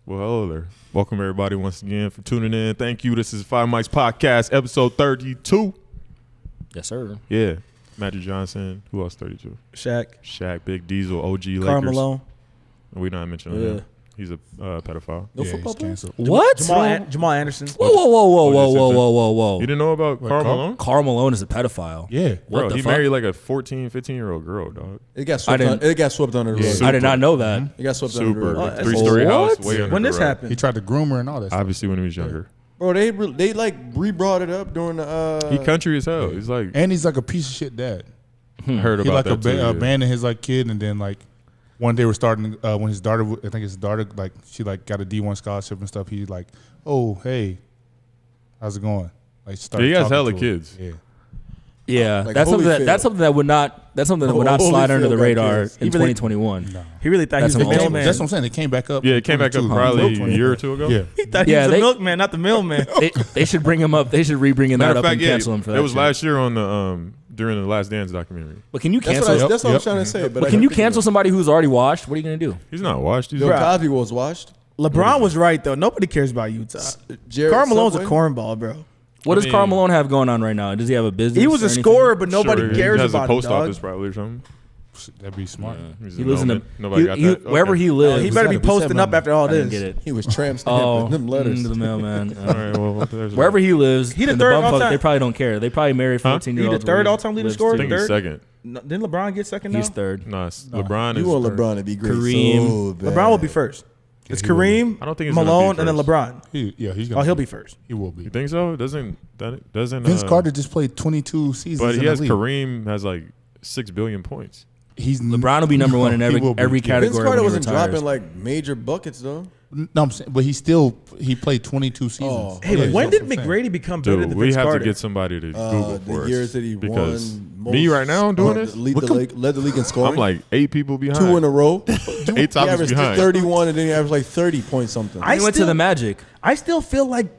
Well, hello there. Welcome everybody once again for tuning in. Thank you. This is Five Mics Podcast, episode 32. Yes, sir. Yeah. Magic Johnson. Who else 32? Shaq, Big Diesel, OG Lakers. Carmelo. We're not mentioning him. He's a pedophile. No football player? What? Jamal Anderson. Whoa. You didn't know about Karl Malone? Karl Malone is a pedophile. Yeah. Bro, he married like a 14, 15-year-old girl, dog. It got swept under the rug. I did not know that. It got swept under the rug. Three-story house. Way under When the this rug. happened? He tried to groom her and all that stuff. Obviously when he was younger. Bro, they like re-brought it up during the... He country as hell. He's like... And he's like a piece of shit dad. I heard He about like that too. abandoned his like kid, and then like one day we're starting when his daughter, I think his daughter, like she like got a D1 scholarship and stuff. He's like, oh hey, how's it going? Like He has hella to her. kids. Yeah. Yeah, Like that's something that would not slide under the radar kids. in 2021. No. He really thought he was That's the an old mailman. That's what I'm saying. They came back up. Yeah, it came back up probably a year or two ago. Yeah. He thought he was the milkman, not the mailman. They should bring him up. They should re-bring that Matter up of fact, and yeah, cancel him for that. it was shit. last year on the during the Last Dance documentary. But can you That's cancel? what I was trying to say. But Can you cancel somebody who's already washed? What are you gonna do? He's not washed. He's Bill Cosby was washed. LeBron was right though. Nobody cares about Utah. Karl Malone's a cornball, bro. What does Karl Malone have going on right now? Does he have a business? He was or a anything? scorer, but nobody cares he has about a post him, dog. office probably or something. That'd be smart. He lives in a nobody got that. wherever he lives. He better be posting up after all I didn't this. get it. He was tramp stamping them letters. To the mailman. All right, well, there's Wherever he lives, He the in third bumfuck, all-time- they probably don't care. They probably married Huh? 14-year-olds. He the third all-time leading scorer? I think he's Third? second. No, didn't LeBron get second now? He's third. No, LeBron is You want third. LeBron to be great Kareem. so bad. LeBron will be first. It's he will be. Kareem, I don't think he's gonna Malone, be and then first. LeBron. He's gonna. He'll be first. He will be. You think so? Doesn't Vince Carter just played 22 seasons. But he in has the league. Kareem has like 6 billion points. He's LeBron will be number one in He will be. every Yeah. category. Vince Carter when he wasn't retires. dropping like major buckets though. No, I'm saying, but he played 22 seasons. Oh. Hey, Yeah, when that's did what I'm saying. McGrady become better Dude, than we Vince have Carter? to get somebody to Google for The us. years that he because won. me right now doing this, led the league in scoring. I'm like 8 people behind. 2 in a row. 8 He topics averaged behind. 31 and then he averaged like 30 point something. I He went to still- the Magic. I still feel like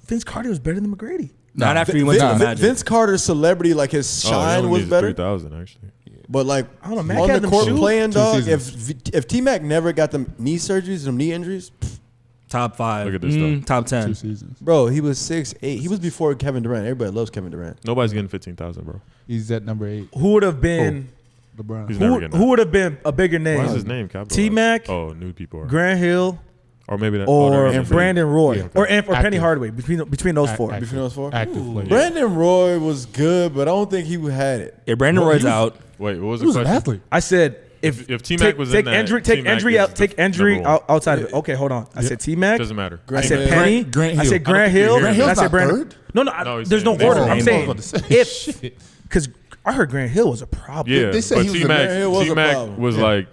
Vince Carter was better than McGrady. Not after he went to the Magic. Vince Carter's celebrity, like his Oh, he shine only was needs better. 3,000 actually. But like I don't know, Mac on had the them court shoes. playing, 2 dog. seasons. If T Mac never got them knee surgeries, them knee injuries, Top 5. Look at this stuff. Top 2 10. seasons. bro, he was 6'8". He was before Kevin Durant. Everybody loves Kevin Durant. Nobody's getting 15,000, bro. He's at number 8. Who would have been? LeBron. He's never Who, getting who that. would have been a bigger Why is name? his name capitalized? T-Mac? Oh, new people are. Grant Hill Or maybe that. or they're in Brandon Roy Yeah. or Penny Active. Hardaway between those four. Between those four? Active player. Brandon Roy was good, but I don't think he had it. Yeah, Brandon Well, Roy's he was- out. Wait, what was He the was an question? athlete. I said if T-Mac was in take that, injury, take T-Mac injury is out, take the injury number one. outside of it. Okay, hold on. I said T-Mac. Doesn't matter. I said Hill. Penny. Grant I Hill. said Grant Hill. Grant and Hill's I said not Brandon. third? No, No, he's there's no saying- order. Oh, I'm I saying was about to say. if because I heard Grant Hill was a problem. Yeah, They said but he was a T-Mac, man. It was a T-Mac problem. was Yeah. like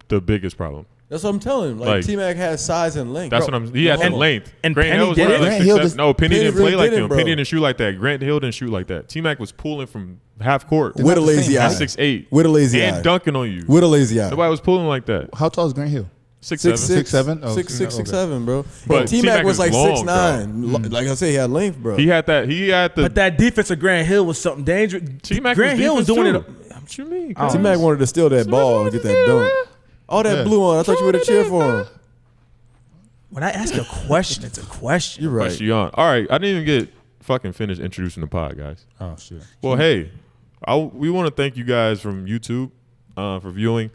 the biggest problem. That's what I'm telling him. Like Like- T Mac has size and length. That's what I'm. He had the And- length. and Grant Penny Hill was did probably it? like Grant Hill 6'7". just- No, Penny Penny didn't really play like did it, him. bro. Penny didn't shoot like that. Grant Hill didn't shoot like that. T-Mac was pulling from half court with a lazy eye. at 6'8". With a lazy and eye. dunking on you. With a lazy eye. Nobody was pulling like that. How tall is Grant Hill? 6'7". 6'7"? Oh, 6'6", okay. 6'7", bro. But T T-Mac Mac was is like long, 6'9". Like I said, he had length, bro. He had that. He had the. But that defense of Grant Hill was something dangerous. T-Mac Grant Hill was doing it. What you mean? Oh. T Mac wanted to steal that ball and get that dunk. All that Yeah. blue on. I thought you would have cheered for him. When I ask a question, it's a question. You're right. All right, I didn't even get fucking finished introducing the pod, guys. Oh shit. Well, hey, we want to thank you guys from YouTube for viewing,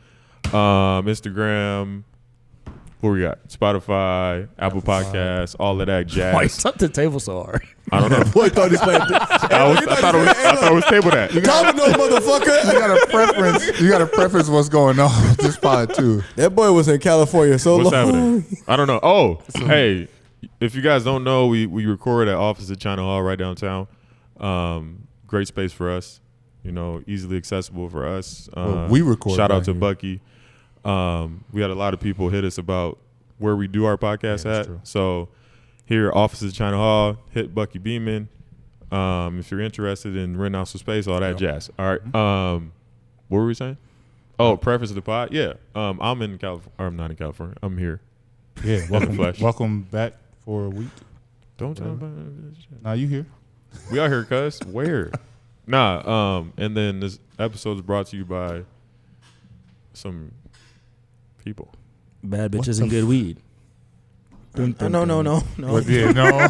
Instagram. What we got? Spotify, Apple Podcasts, all of that jazz. Why is up the table so hard? I don't know. Boy thought he was playing. I thought it was table that. Domino, motherfucker. You got a preference. You got a preference. What's going on with this pod too? That boy was in California so What's long. happening? I don't know. Oh, hey, if you guys don't know, we record at Office at China Hall right downtown. Great space for us. You know, easily accessible for us. Well, we record Shout out right to here. Bucky. We had a lot of people hit us about where we do our podcast Yeah, that's at. true. So here, Office at China Hall, hit Bucky Beeman. If you're interested in renting out some space, all that jazz. All right. What were we saying? Oh, preface of the pod? Yeah. I'm in California. I'm not in California. I'm here. Yeah. flesh. Welcome back for a week. Don't tell them. Now you here? We out here, cuz. Where? Nah. And then this episode is brought to you by some people. Bad bitches and good weed. No. But yeah, no.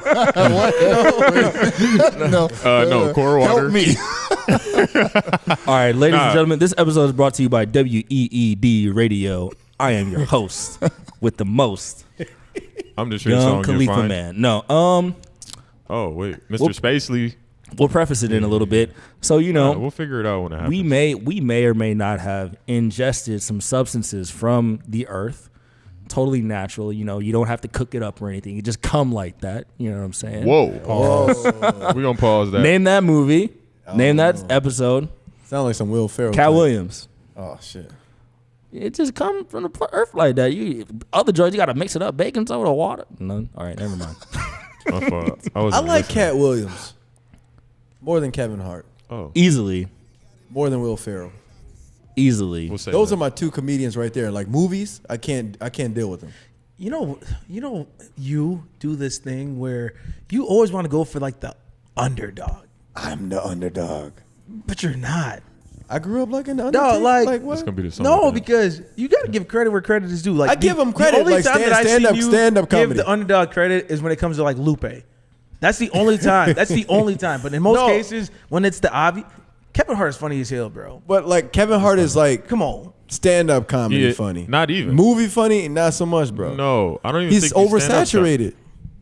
No, core water. Help me. All right, ladies and gentlemen, this episode is brought to you by WEED Radio. I am your host with the most. I'm just here Young song you're Khalifa fine. man. No, Oh wait, Mr. Spacely. we'll preface it in a little bit. So We'll figure it out when it happens. we may or may not have ingested some substances from the earth. Totally natural. You don't have to cook it up or anything. You just come like that. You know what I'm saying? Whoa. We're gonna pause that. Name that movie. Name that episode. Sound like some Will Ferrell. Cat type. Williams. Oh shit. It just come from the earth like that. Other drugs, you got to mix it up. Baking soda, water. None. All right, never mind. My fault. I like Cat Williams more than Kevin Hart, Oh, Easily. more than Will Ferrell. Easily. we'll say Those that. are my two comedians right there. Like movies, I can't deal with them. You do this thing where you always want to go for like the underdog, I'm the underdog. but you're not. I grew up like an No, underdog. like what? It's gonna be the song. No, with that. because you got to give credit where credit is due. Like I give him credit, The only like time that I stand-up- see you stand-up give comedy. the underdog credit is when it comes to like Lupe. That's the only time. That's the only time. But in most No. cases, when it's the obvious, Kevin Hart is funny as hell, bro. But like Kevin Hart is like Come on. stand-up comedy Yeah, funny. not even. Movie funny, not so much, bro. No, I don't even. He's think oversaturated.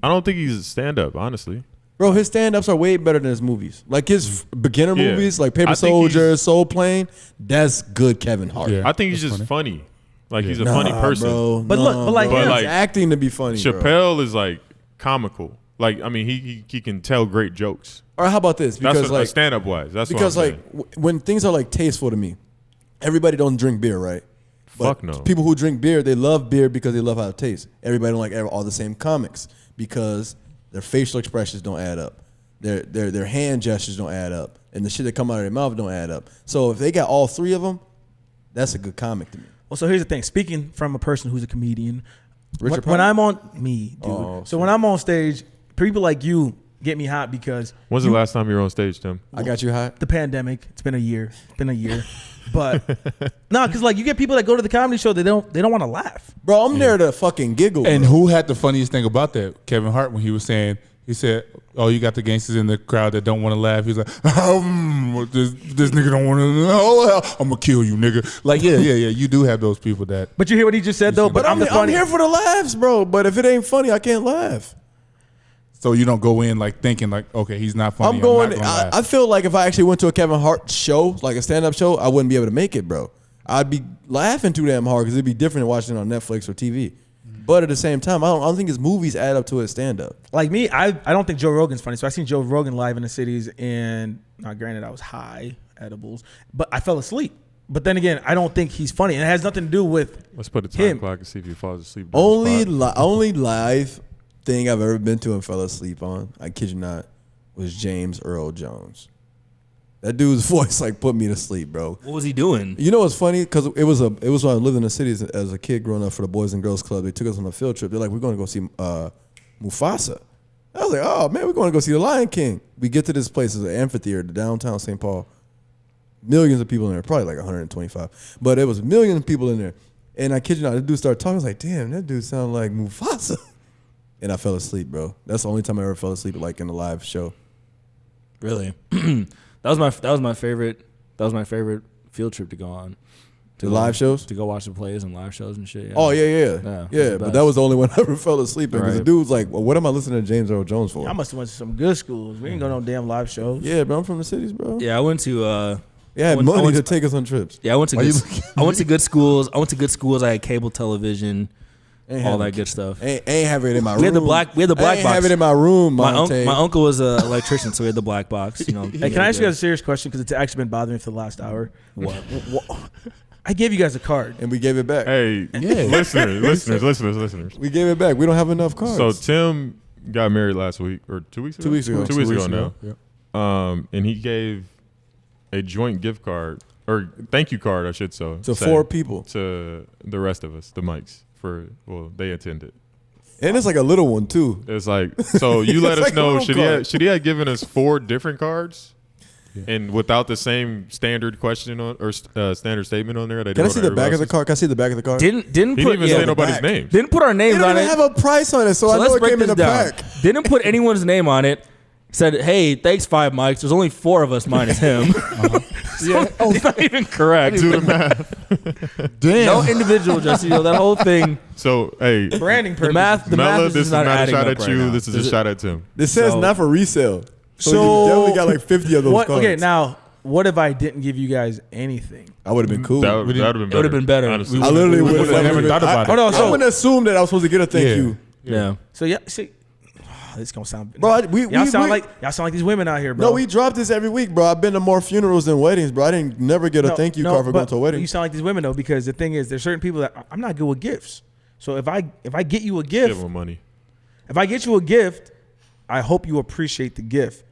I don't think he's stand-up. Honestly, Bro, his stand-ups are way better than his movies. Like his beginner Yeah. movies, like Paper I think Soldier, he's- Soul Plane, that's good Kevin Hart. Yeah. I think he's That's just funny. Like he's a Nah, funny person. Bro, But look, but like bro. him- He's But like acting to be funny, bro. Chappelle is like comical. Like I mean, he can tell great jokes. Or how about this? That's Because what, like stand-up wise. That's because what I'm like when things are like tasteful to me, everybody don't drink beer, right? Fuck no. People who drink beer, they love beer because they love how it tastes. Everybody don't like all the same comics because their facial expressions don't add up. Their hand gestures don't add up, and the shit that come out of their mouth don't add up. So if they got all three of them, that's a good comic to me. Well, so here's the thing. Speaking from a person who's a comedian, Richard when Pryor? I'm on me, dude. Oh, so when I'm on stage, people like you get me hot because When's the last time you were on stage, Tim? I got you hot. the pandemic. It's been a year. But no, because like you get people that go to the comedy show, they don't want to laugh. Bro, I'm there to fucking giggle. And bro. who had the funniest thing about that? Kevin Hart, when he was saying, he said, "Oh, you got the gangsters in the crowd that don't want to laugh." He's like, "This nigga don't want to. Oh, I'm gonna kill you, nigga." Like, yeah. You do have those people that. But you hear what he just said though. But I'm the I'm funny. here for the laughs, bro. But if it ain't funny, I can't laugh. So you don't go in like thinking like, okay, he's not funny. I'm going. not gonna laugh. I feel like if I actually went to a Kevin Hart show, like a stand-up show, I wouldn't be able to make it, bro. I'd be laughing too damn hard because it'd be different than watching it on Netflix or TV. But at the same time, I don't think his movies add up to his stand-up. Like me, I don't think Joe Rogan's funny. So I seen Joe Rogan live in the cities, and now granted I was high, edibles, but I fell asleep. But then again, I don't think he's funny, and it has nothing to do with Let's put a time him. clock and see if he falls asleep. during the spot. Only live thing I've ever been to and fell asleep on, I kid you not, was James Earl Jones. That dude's voice like put me to sleep, bro. What was he doing? You know what's funny? Because it was when I lived in the cities as a kid growing up for the Boys and Girls Club. They took us on a field trip. They're like, we're going to go see Mufasa. I was like, oh man, we're going to go see the Lion King. We get to this place, it's an amphitheater, downtown St. Paul. Millions of people in there, probably like 125. But it was millions of people in there. And I kid you not, the dude started talking. I was like, damn, that dude sounded like Mufasa. And I fell asleep, bro. That's the only time I ever fell asleep like in a live show. Really? That was my favorite field trip to go on. The live shows? To go watch the plays and live shows and shit. Yeah. Oh, yeah. Yeah, it's the But best. that was the only one I ever fell asleep in. Because the Right. dude was like, well, what am I listening to James Earl Jones for? I must have went to some good schools. We ain't go no damn live shows. Yeah, bro, I'm from the cities, bro. Yeah, I went to Yeah, I had I went money to- to take us on trips. I went to Why good, you looking at I went to good schools. I had cable television, Ain't all having that good stuff. Ain't have it in my room. We had the black I ain't box. have it in my room, My Monte. uncle was an electrician, so we had the black box. You know. Hey, can I ask you guys a serious question? Because it's actually been bothering me for the last hour. What? I gave you guys a card. And we gave it back. Hey, listeners. We gave it back. We don't have enough cards. So Tim got married last week or 2 weeks ago. 2 weeks ago. 2 weeks ago now. Yeah. And he gave a joint gift card or thank you card, I should say, to 4 people. to the rest of us, the mics. They attended. And it's like a little one, too. It's like, so you let It's us like a know, little should card. he have given us 4 different cards? and without the same standard question on or standard statement on there. They Can I do see what the back of everybody the else car? Can I see the back of the car? Didn't is. He didn't put even yeah, say nobody's back. names. didn't put our It names didn't on even it. have a price on it, so I So let's know it break came in this the down. pack. Didn't put anyone's name on it. Said, hey, thanks 5 mics. There's only 4 of us minus him. Yeah. Oh, it's not even correct. Do the math. Damn. No individual, Jesse. That whole thing. So hey, Branding The purpose. math. The Mela, math this is is not not a adding shot up at right you. now. This is a shot at Tim. This says So- not for resale. So, So- you definitely got like 50 of those What, cards. okay, now what if I didn't give you guys anything? I would have been cool. That would have been better. It would've been better. Honestly. I literally We would would've have never thought about it. Hold on, I so wouldn't assume that I was supposed to get a thank Yeah. you. Yeah. so yeah, see, this gonna sound Bro, y'all sound like these women out here, bro. No, we drop this every week, bro. I've been to more funerals than weddings, bro. I didn't never get a thank you card for going to a wedding. You sound like these women though, because the thing is, there's certain people that I'm not good with gifts. So if I get you a Give gift, him money. if I get you a gift, I hope you appreciate the gift.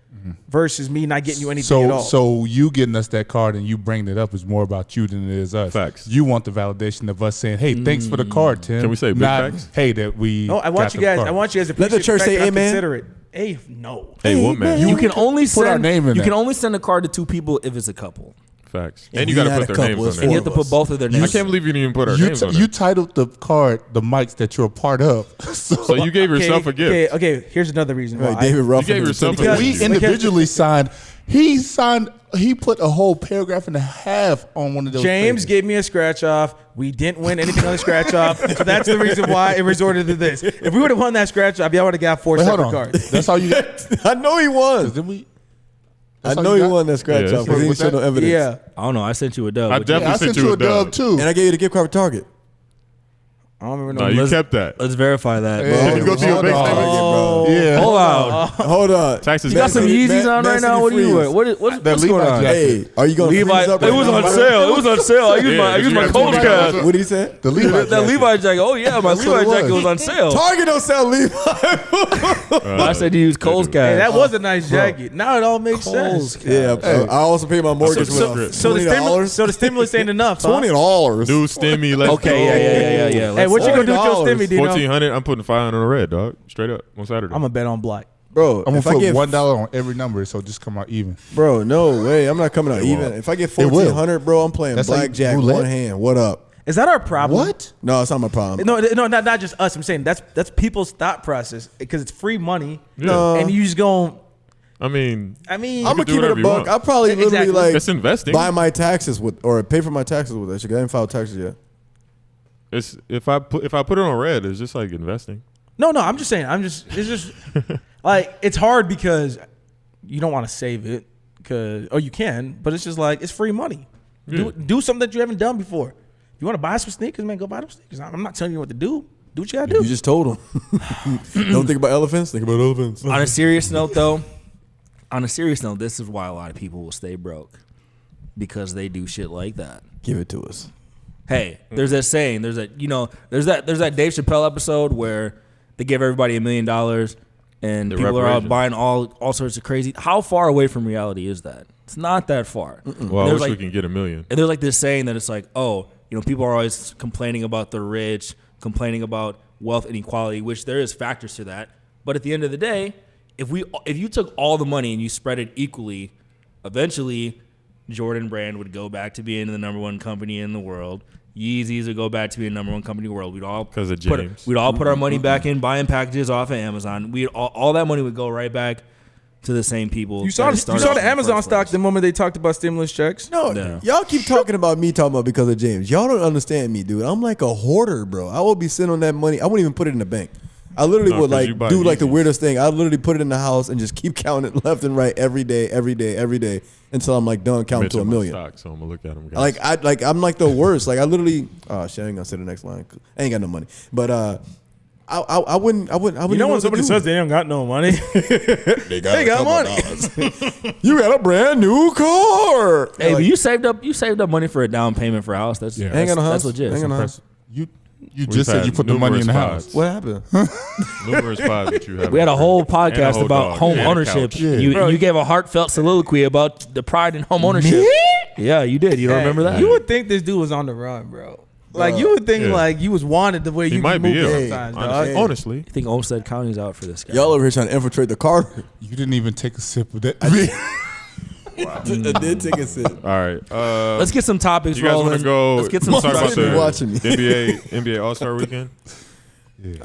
Versus me not getting you anything at all. So you getting us that card and you bringing it up is more about you than it is us. Facts. You want the validation of us saying, "Hey, thanks for the card, Tim." Can we say big Not, facts? Hey, that we. No, I want got you the guys. card. I want you guys to Let the appreciate church fact say that I'm amen. considerate. Hey, no. Hey, one man. You can only put send our name in You there. can only send a card to 2 people if it's a couple, Facts. Yeah, And you we got to had put a their couple, names on it's there. and you four have to of put us. both of their I names. can't believe you didn't even put our You, names on you there. titled the card the mics that you're a part of. So you gave yourself a gift. Okay. Here's another reason why. Right, David Ruffin. You gave and yourself a Tim gift. We Because- individually signed. He put a whole paragraph and a half on one of those. James pages. gave me a scratch off. We didn't win anything on the scratch off. So that's the reason why it resorted to this. If we would have won that scratch off, y'all would have got 4 Wait, hold separate on. cards. That's all you got. I know he won. Then we. I That's all know you he got? won that scratch Yeah, off because he was didn't show no that- evidence. Yeah. I don't know. I sent you a dub. I What you- definitely I sent you a dub too. And I gave you the gift card for Target. I don't remember No, no. you Let's- kept that. Let's verify that. Yeah. bro. Can you go to your Hold bank on. statement? Oh. Yeah. Hold on. Hold on. Taxes. You got some Man, Yeezys on right now. What are you wearing? What's That going Levi on? jacket. Hey, are you going to Levi. freeze up It was right on now? sale. It was on sale. I used Yeah, my you Coach got card. What did he say? The Levi That jacket. Levi jacket. Oh yeah, my That's what Levi it jacket was. was on sale. Target don't sell Levi. I said to use Cole's Hey, cash. that was a nice jacket. Now it all makes sense. Yeah, I also paid my mortgage So- with So the stimulus, ain't enough. Huh? $20. New stimmy. Let's Okay, go. yeah. Hey, Let's- what you gonna do with your $40. stimmy, Dino? 1,400. I'm putting 500 on red, dog. Straight up on Saturday. I'm gonna bet on black. Bro, I'm if gonna I put get $1 on every number, so just come out even. Bro, no way. I'm not coming out It even. won't. If I get It will. 1,400, bro, I'm playing That's how you blackjack roulette? one hand. What up? Is that our problem? What? No, it's not my problem. No, not just us. I'm saying that's people's thought process because it's free money, Yeah. and you just go. I mean, I mean, I'm can gonna do keep it a whatever you buck. want. I probably literally Exactly. like it's investing. buy my taxes with or pay for my taxes with that shit. I didn't file taxes yet. It's if I put it on red, it's just like investing. no. I'm just saying. It's just like it's hard because you don't want to save it or you can, but it's just like it's free money. Yeah. Do something that you haven't done before. You want to buy some sneakers, man? Go buy them sneakers. I'm not telling you what to do. Do what you gotta do. You just told them. Don't think about elephants. Think about elephants. On a serious note, though, this is why a lot of people will stay broke because they do shit like that. Give it to us. Hey, there's that saying. There's that Dave Chappelle episode where they give everybody $1 million and The people are out reparations. buying all sorts of crazy. How far away from reality is that? It's not that far. Well, I There's wish like- we can get $1 million. And there's like this saying that it's like, oh, people are always complaining about the rich, complaining about wealth inequality, which there is factors to that. But at the end of the day, if you took all the money and you spread it equally, eventually Jordan brand would go back to being the number one company in the world. Yeezys would go back to being the number one company in the world. We'd all 'Cause of James. We'd all put our money back in buying packages off of Amazon. All that money would go right back to the same people. You saw that started the off in Amazon first stock place. the moment they talked about stimulus checks. No, Yeah. y'all keep talking about me talking about because of James. Y'all don't understand me, dude. I'm like a hoarder, bro. I will be sitting on that money. I wouldn't even put it in the bank. I literally No, would 'cause like you buy do like the Yeezys. weirdest thing. I literally put it in the house and just keep counting it left and right every day until I'm like done counting to Mention $1 my million. stock, so I'm gonna look at them. Guys. I'm like the worst. Like I literally. Oh shit! I ain't gonna say the next line. I ain't got no money. But I wouldn't. You know know when what somebody to do. says they don't got no money, they got money. You got a brand new car. Hey, Like, but you saved up money for a down payment for a house. That's Yeah. ain't got no house. that's legit. Ain't got no house. You We've just said had you put the money in the numerous house. pods. What happened? Numerous pods that you have. We had a whole And podcast whole about dog. home And a ownership. couch. You gave a heartfelt soliloquy about the pride in home ownership. Yeah, you did. You don't remember that? You would think this dude was on the run, bro. Like you would think Yeah. like you was wanted the way He you might can be move ill. sometimes, Honestly, dog. honestly. I think Olmsted County's out for this guy. Y'all over here trying to infiltrate the car. You didn't even take a sip of that. I did take a sip. All right. Let's get some topics You guys rolling. want to go? Let's get some talk about Mom, the watching me. NBA All-Star Weekend?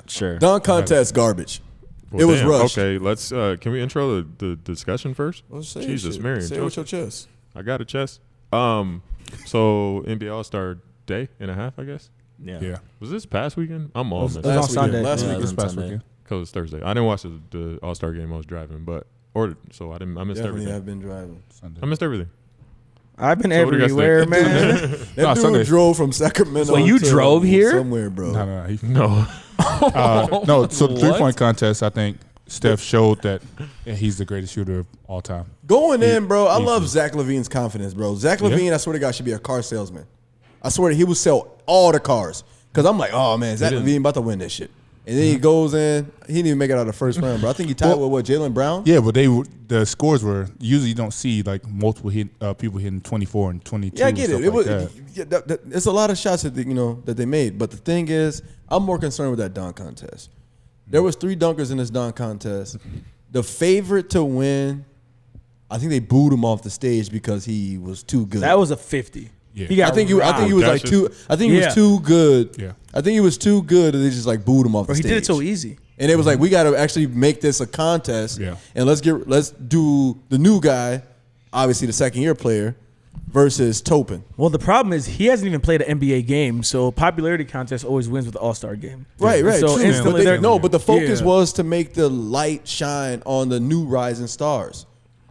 Sure. Dunk contest garbage. Well, It was damn. rushed. Okay, let's. Can we intro the discussion first? Well, say Jesus, shit. Mary. Say it with your chest. I got a chest. So NBA All-Star Day and a half, I guess. Yeah. Was this past weekend? I'm all It missed. was on Sunday. Last Yeah, week. it was This past Sunday. weekend. Because it's Thursday. I didn't watch the All-Star game. I was driving, so I missed Definitely everything. have been driving. Sunday. I missed everything. I've been So what do you guys everywhere, think? man. That No, dude Sunday. drove from Sacramento. Wait, you to drove here? somewhere, bro. No. No. No, so the What? 3-point contest, I think Steph showed that he's the greatest shooter of all time. Going in, bro. I easy. love Zach LaVine's confidence, bro. Zach LaVine, I swear to God, should be a car salesman. I swear he would sell all the cars. Because I'm like, oh, man, Zach LaVine about to win this shit. And then he goes in. He didn't even make it out of the first round, bro. I think he tied with Jaylen Brown? Yeah, but the scores were usually you don't see like multiple people hitting 24 and 22. Yeah, I get stuff it. It like was. that. Yeah, it's a lot of shots that that they made. But the thing is, I'm more concerned with that dunk contest. There was 3 dunkers in this dunk contest. The favorite to win, I think they booed him off the stage because he was too good. That was a 50. Yeah. He got I think he was like Cassius? too. I think he Yeah. was too good. Yeah. I think he was too good, and they just like booed him off Bro, the he stage. did it so easy. And it was like, we got to actually make this a contest. Yeah. And let's do the new guy, obviously the second year player, versus Topin. Well, the problem is he hasn't even played an NBA game, so popularity contest always wins with the All-Star game. Right. So true. instantly But they're- but the focus Yeah. was to make the light shine on the new rising stars.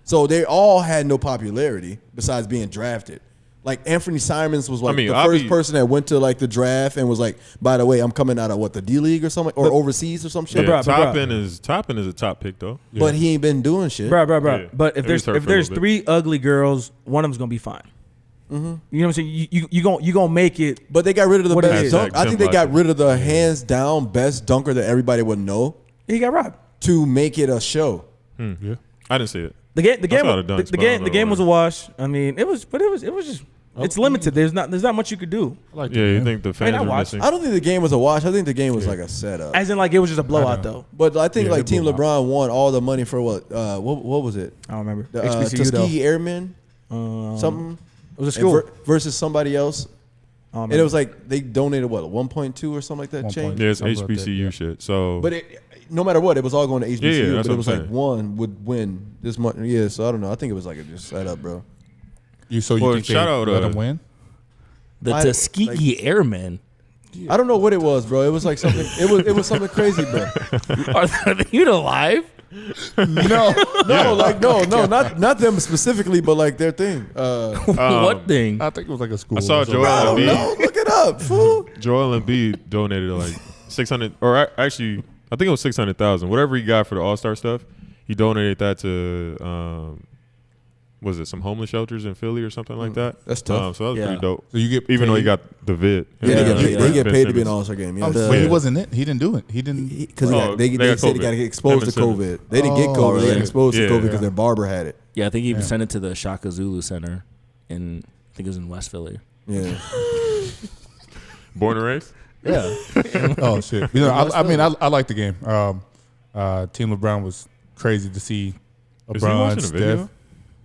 So they all had no popularity besides being drafted. Like Anthony Simons was like the first person that went to like the draft and was like, by the way, I'm coming out of the D League or something or overseas or some shit. Yeah, Bruh, bruh, Toppin is a top pick though. But he ain't been doing shit. Bro. Yeah. But if Maybe there's start if for a there's little bit. 3 ugly girls, one of them's gonna be fine. You know what I'm saying? You gonna make it. But they got rid of the What it best is. dunk. I think they got rid of the hands down best dunker that everybody would know He got robbed. to make it a show. Yeah. I didn't see it. The game saw the dunks, the but I don't game know was a wash. I mean, it was just it's limited. There's not much you could do. I like Yeah, that, you man. think the I fans are watched. missing? I don't think the game was a wash. I think the game was like a setup. As in, like, it was just a blowout though. But I think Yeah, like they Team blew 'em LeBron won all the money for what was it? I don't remember. The HBCU though. Tuskegee Airmen, something. It was a And school. versus somebody else. I don't And it remember. was like they donated what 1.2 or something like that. 1. Change. Yeah, it's Something like that, HBCU yeah. shit. So, But no matter what, it was all going to HBCU. Yeah, that's but it what was I'm like saying. one would win this much. Yeah, so I don't know. I think it was like a just setup, bro. You Well, think shout they out, let him win? The I- Tuskegee Airmen. I don't know what it was, bro. It was like something. It was something crazy, bro. Are they alive? No, not them specifically, but like their thing. What thing? I think it was like a school. I saw or something. Joel I don't Embiid. know. Look it up, fool. Joel Embiid donated like 600, or actually, I think it was 600,000. Whatever he got for the All-Star stuff, he donated that to, was it some homeless shelters in Philly or something like that? That's tough. So that was Yeah. pretty dope. So you get Even though he paid? got the vid. Yeah, they get Ben paid to be an Simmons. All-Star game. Yeah, But he wasn't it. He didn't do it. He didn't. because Oh, they they got said he COVID. got to get exposed to Simmons. COVID. They didn't get Oh, COVID. They got really? exposed to Yeah. COVID because their barber had it. Yeah, I think he Yeah. sent it to the Shaka Zulu Center in, I think it was in West Philly. Yeah. Born and raised? Yeah. Oh shit! You know, I mean, I like the game. Team LeBron was crazy to see. Is he watching LeBron, the video? Steph.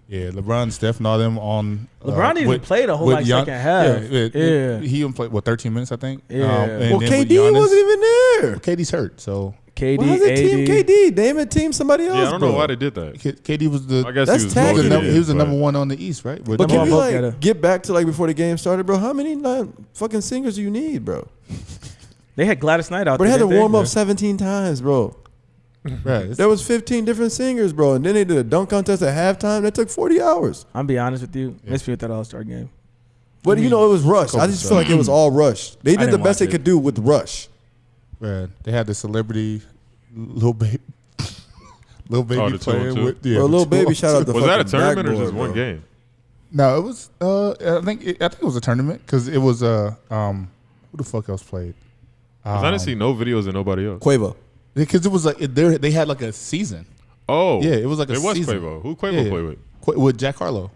Yeah, LeBron, Steph, and all them on. LeBron didn't even with- play the whole with like Gian- second half. Yeah, he even played 13 minutes, I think. Yeah. And Well, then with KD Giannis- wasn't even there. KD's hurt, so KD, Why is it Team AD. KD? Damn it, Team somebody else. Yeah, I don't bro. know why they did that. KD was the. I guess That's he was tacky. voted He in, He was the but- number one on the East, right? With But can Them we all like together. get back to like before the game started, bro? How many fucking singers do you need, bro? They had Gladys Knight out But they there. had to didn't warm they? up 17 times, bro. Right, it's- There was 15 different singers, bro, and then they did a dunk contest at halftime. That took 40 hours. I'm be honest with you. Miss me with that All-Star game. But you know, it was rushed. I just feel like it was all rushed. They did the didn't best they watch could do with rush. Right. They had the celebrity little baby Oh, player the 2-on-2. with Bro, little baby shout out the Was that a fucking tournament or backboard, just one bro. game? No, it was. I think it was a tournament because it was who the fuck else played? 'Cause I didn't see no videos of nobody else. Quavo. Because it was like they had like a season. Oh. Yeah, it was like a It was season. Quavo. Who Quavo play with? With Jack Harlow.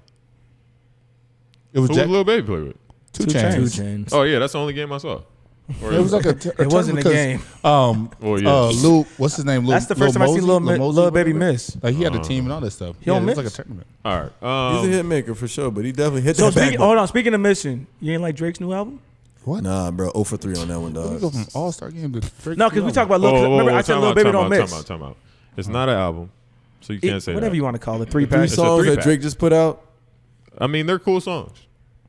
It was Who Jack Lil Baby play with? 2 Two Chainz. Chainz. 2 Chainz. Oh, yeah, that's the only game I saw. Or It was like a It wasn't a game. Well, yeah. Lil, what's his name? That's the first time I seen Lil Baby Miss. Like he had a team and all that stuff. He don't it was miss? like a tournament. All right. He's a hit maker for sure, but he definitely hit So that hold on. Speaking of missing, you ain't like Drake's new album? What? Nah, bro, 0 for 3 on that one, We dog. go from All Star game to Drake. No, because we talk about Whoa, Lil. whoa, Remember, whoa, I said time Lil out, Baby time don't out, miss. Time out. It's not an album, so you can't say Whatever that. you want to call it. 3 Three pack. It's a songs that 3-pack. Drake just put out. I mean, they're cool songs.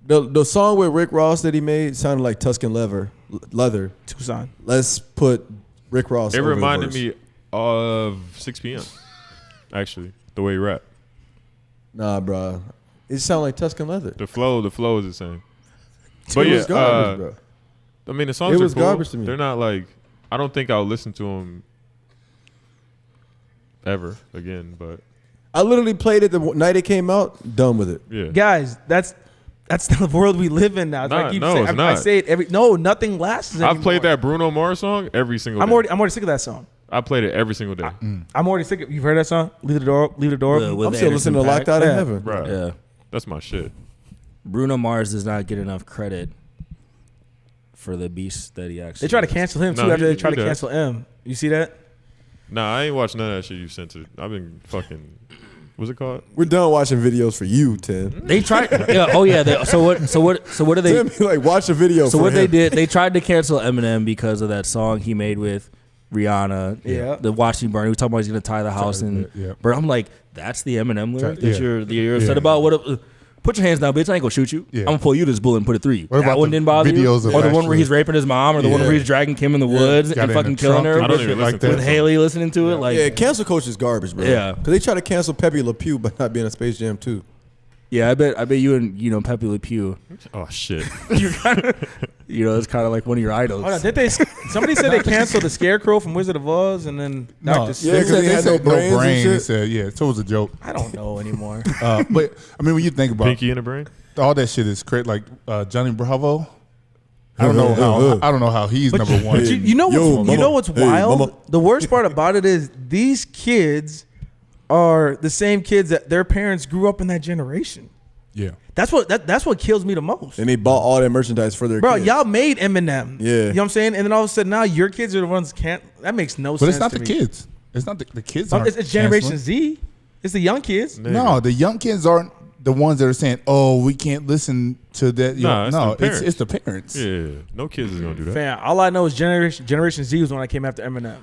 The song with Rick Ross that he made sounded like Tuscan Leather. Tucson. Let's put Rick Ross. It over the reminded verse. me of 6 p.m. Actually, the way he rap, Nah, bro. It sounded like Tuscan Leather. the flow is the same. But It yeah, was garbage, bro. I mean, the songs It are was cool. garbage to me. They're not like, I don't think I'll listen to them ever again. But I literally played it the night it came out. Done with it. yeah, Guys, that's the world we live in now. It's Nah, like you no, say, it's I not. say it every. No, nothing lasts anymore. I've played that Bruno Mars song every single day. I'm already sick of that song. I played it every single day. I'm already sick of. You've heard that song? Leave the door open. With I'm still Anderson listening to .Paak. Locked Out in Yeah. Heaven. Right. Yeah. That's my shit. Bruno Mars does not get enough credit for the beast that he actually They try to is. cancel him too No, after they he try to does. cancel M. You see that? Nah, I ain't watched none of that shit you sent to. I've been fucking. What's it called? We're done watching videos for you, Tim. They tried. Yeah. Oh yeah. So what do they? Tim, like watch a video. So for what him. they did? They tried to cancel Eminem because of that song he made with Rihanna. Yeah. The Watch Me Burn. He was talking about he's gonna tie the house and. yeah. But I'm like, that's the Eminem lyric Yeah. that you're upset about. What? Put your hands down, bitch. I ain't gonna shoot you. Yeah. I'm gonna pull you this bullet and put it through you. What That about one the didn't bother you? videos of Or the one where actually- he's raping his mom, or the one Yeah. where he's dragging Kim in the woods Got and it in fucking the killing trunk. her I don't with, even listen to with that Haley listening to it. Like, Yeah, cancel culture is garbage, bro. Yeah. because they try to cancel Pepe Le Pew by not being a Space Jam 2. yeah, I bet you and Pepe Le Pew, Oh shit. it's kind of like one of your idols. Hold on, did they? Somebody said they canceled the Scarecrow from Wizard of Oz, and then No, Dr. Yeah, Seuss. 'cause he had no brains and brain. shit. They said, yeah, so it was a joke. I don't know anymore. But I mean, when you think about Pinky in the brain. all that shit is crazy. Like Johnny Bravo. I don't know how he's number one. But you know Yo, what's mama. what's Hey, wild? mama. The worst part about it is these kids are the same kids that their parents grew up in that generation. Yeah. That's what kills me the most. And they bought all that merchandise for their Bro, kids. y'all made Eminem. Yeah. You know what I'm saying? And then all of a sudden now your kids are the ones can't. That makes no But sense. it's not to the me. kids. It's not the kids. Aren't It's Generation canceling. Z. It's the young kids. No, the young kids aren't the ones that are saying, "Oh, we can't listen to that." Nah, it's no, the parents. it's the parents. Yeah, no kids is gonna do that. Fam, all I know is Generation Z was when I came after Eminem.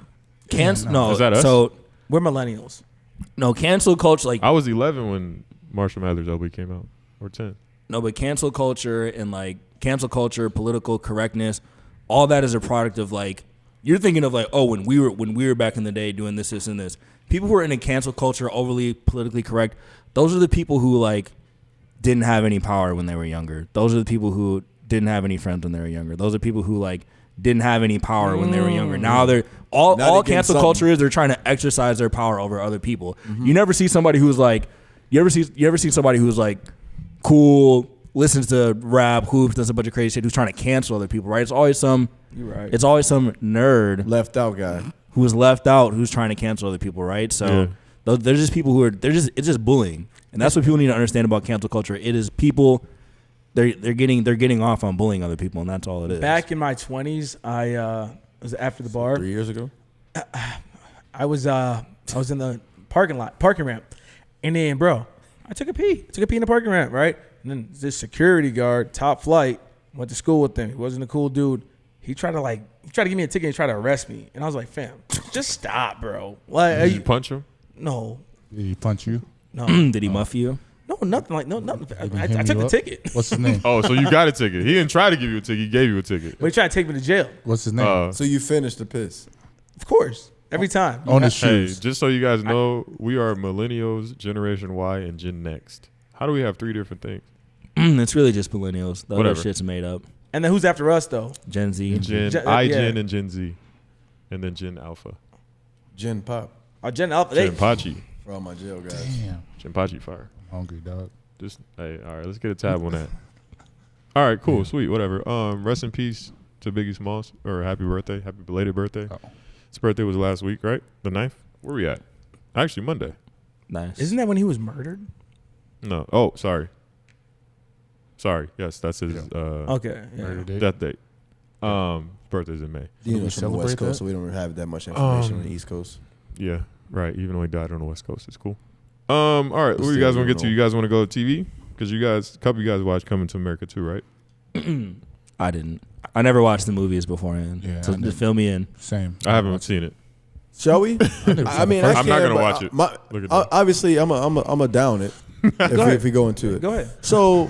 No, Is that us? So We're millennials. no, cancel culture. Like I was 11 when Marshall Mathers LB came out, or 10. no, but cancel culture and like cancel culture, political correctness, all that is a product of like you're thinking of like, oh, when we were back in the day doing this, and this. People who are into cancel culture, overly politically correct, those are the people who like didn't have any power when they were younger. Those are the people who didn't have any friends when they were younger. Those are people who like didn't have any power when they were younger. Now they're Now they all getting cancel something. culture is they're trying to exercise their power over other people. You never see somebody who's like you ever see somebody who's like cool, listens to rap, hoops, does a bunch of crazy shit, who's trying to cancel other people, right? It's always some nerd Left out guy. who's left out who's trying to cancel other people, right? So they're just people who are it's just bullying. And that's what people need to understand about cancel culture. It is people they're getting off on bullying other people, and that's all it is. Back in my 20s, I was after the bar. 3 years ago. I was in the parking ramp, and then bro, I took a pee in the parking ramp, right? And then this security guard, top flight, went to school with him. He wasn't a cool dude. He tried to give me a ticket and try to arrest me, and I was like, fam, just stop, bro. Like, Did you punch him? no, Did he punch you? no, Did he muff you? no, nothing like no, nothing. Maybe I him took you the up? ticket, What's his name? Oh, so you got a ticket. He didn't try to give you a ticket. He gave you a ticket. but he tried to take me to jail. What's his name? So you finished the piss. Of course, every time. On his Hey, shoes. just so you guys know, we are millennials, Generation Y, and Gen Next. How do we have 3 different things? It's really just millennials. The other Whatever. shit's made up. And then who's after us though? Gen Z. Gen, Gen- I, yeah. Gen, and Gen Z. And then Gen Alpha. Gen Pop Gen Alpha. Gen Pachi. for all my jail guys. Damn, Gen Pachi fire. I'm hungry, dog. Just, hey, all right, let's get a tab on that. All right, cool, sweet, whatever. Rest in peace to Biggie Smalls, or happy birthday, happy belated birthday. Oh. His birthday was last week, right? The 9th? Where we at? Actually, Monday. Nice. Isn't that when he was murdered? No. Oh, sorry. Sorry. Yes, that's his Okay. Yeah. Murder date. death date. Birthday's in May. Dino's from the West celebrate Coast, that? so we don't have that much information on the East Coast. Yeah, right. Even though he died on the West Coast, it's cool. All right, what do you guys want to get to? You guys want to go to TV? Because a couple of you guys watched Coming to America too, right? I didn't. I never watched the movies beforehand. Yeah, So just fill me in. Same. I haven't seen it. Shall we? I mean, I I'm not can, gonna but watch it. Look at that. Obviously, I'm a down it if we go into it. Go ahead. So,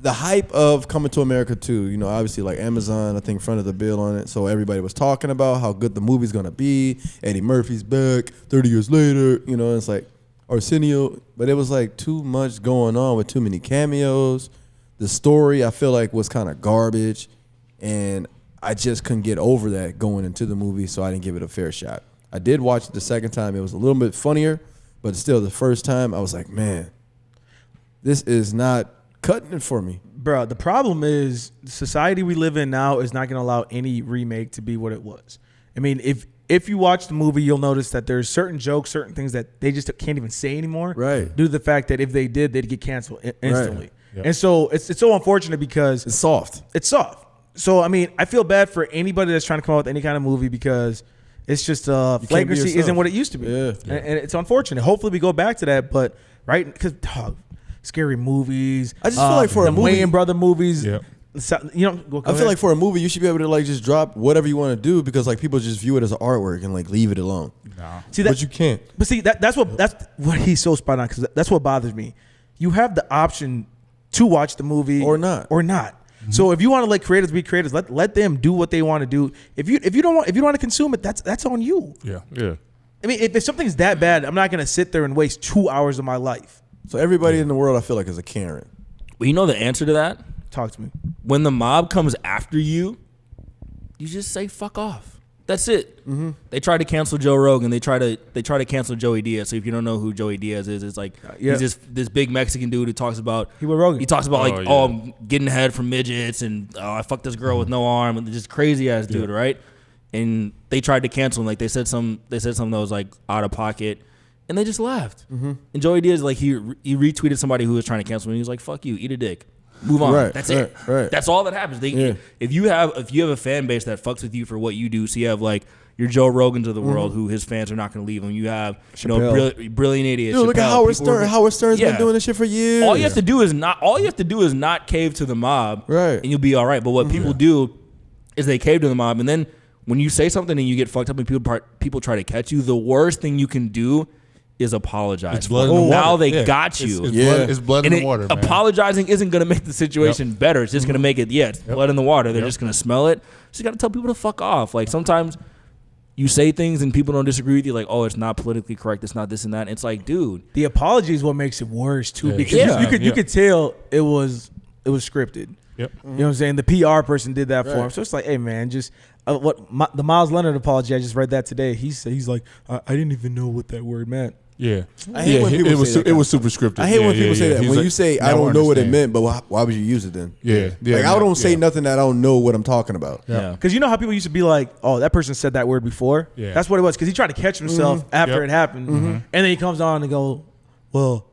the hype of Coming to America 2, you know, obviously like Amazon, I think fronted the bill on it. So everybody was talking about how good the movie's gonna be. Eddie Murphy's back 30 years later, you know, it's like Arsenio, but it was like too much going on with too many cameos. The story I feel like was kind of garbage, and I just couldn't get over that going into the movie, so I didn't give it a fair shot. I did watch it the second time. It was a little bit funnier, but still the first time I was like, man, this is not cutting it for me. Bro, the problem is the society we live in now is not going to allow any remake to be what it was. I mean, if you watch the movie, you'll notice that there's certain jokes, certain things that they just can't even say anymore. Right. Due to the fact that if they did, they'd get canceled instantly. Right. Yep. And so it's so unfortunate because It's soft. it's soft. So, I mean, I feel bad for anybody that's trying to come out with any kind of movie because it's just flagrancy yourself. isn't what it used to be. Yeah. And it's unfortunate. Hopefully we go back to that, but right, because scary movies. I just feel like for a the movie- Wayans brother movies. Yep. You know, go I feel ahead. like for a movie, you should be able to like just drop whatever you want to do because like people just view it as artwork and like leave it alone. Nah. See that, But you can't. But see that's what he's so spot on because that's what bothers me. You have the option to watch the movie Or not. Mm-hmm. So if you want to let creators be creators, let them do what they want to do. If you don't want to consume it, that's on you. Yeah. Yeah. I mean, if something's that bad, I'm not gonna sit there and waste 2 hours of my life. So everybody in the world, I feel like, is a Karen. Well, you know the answer to that? Talk to me. When the mob comes after you, you just say fuck off. That's it. Mm-hmm. They tried to cancel Joe Rogan. They try to cancel Joey Diaz. So if you don't know who Joey Diaz is, it's like he's this big Mexican dude who talks about He with Rogan. He talks about yeah. I'm getting head from midgets and I fucked this girl with no arm and just crazy ass dude, right? And they tried to cancel him. Like they said something that was like out of pocket, and they just laughed. Mm-hmm. And Joey Diaz he retweeted somebody who was trying to cancel him. He was like, "Fuck you, eat a dick." Move on. Right, That's right, it. right. That's all that happens. If you have a fan base that fucks with you for what you do, so you have like your Joe Rogans of the world who his fans are not going to leave him. You have brilliant idiots. Dude, look at Howard Stern. Howard Stern's been doing this shit for years. All you have to do is not cave to the mob, Right. and you'll be all right. But what people do is they cave to the mob, and then when you say something and you get fucked up and people try to catch you, the worst thing you can do is apologize. It's blood in the water. Now they Yeah. got you. It's blood in And the water, man. apologizing isn't going to make the situation better. It's just going to make it, it's blood in the water. They're just going to smell it. So you got to tell people to fuck off. Like sometimes you say things and people don't disagree with you. Like, oh, it's not politically correct. It's not this and that. And it's like, dude. The apology is what makes it worse too, Yeah. because you could tell it was scripted. Yep. You know what I'm saying? The PR person did that for him. So it's like, hey man, just the Miles Leonard apology. I just read that today. He's like, I didn't even know what that word meant. Yeah. I hate when people say that it was super scripted. I hate when people say that. He's When like, you say, I now don't know what it understand. meant, but why would you use it then? Yeah. Like, I don't say nothing that I don't know what I'm talking about. Yeah. Because you know how people used to be like, oh, that person said that word before? Yeah. That's what it was. Because he tried to catch himself after Yep. it happened. And then he comes on and go, well,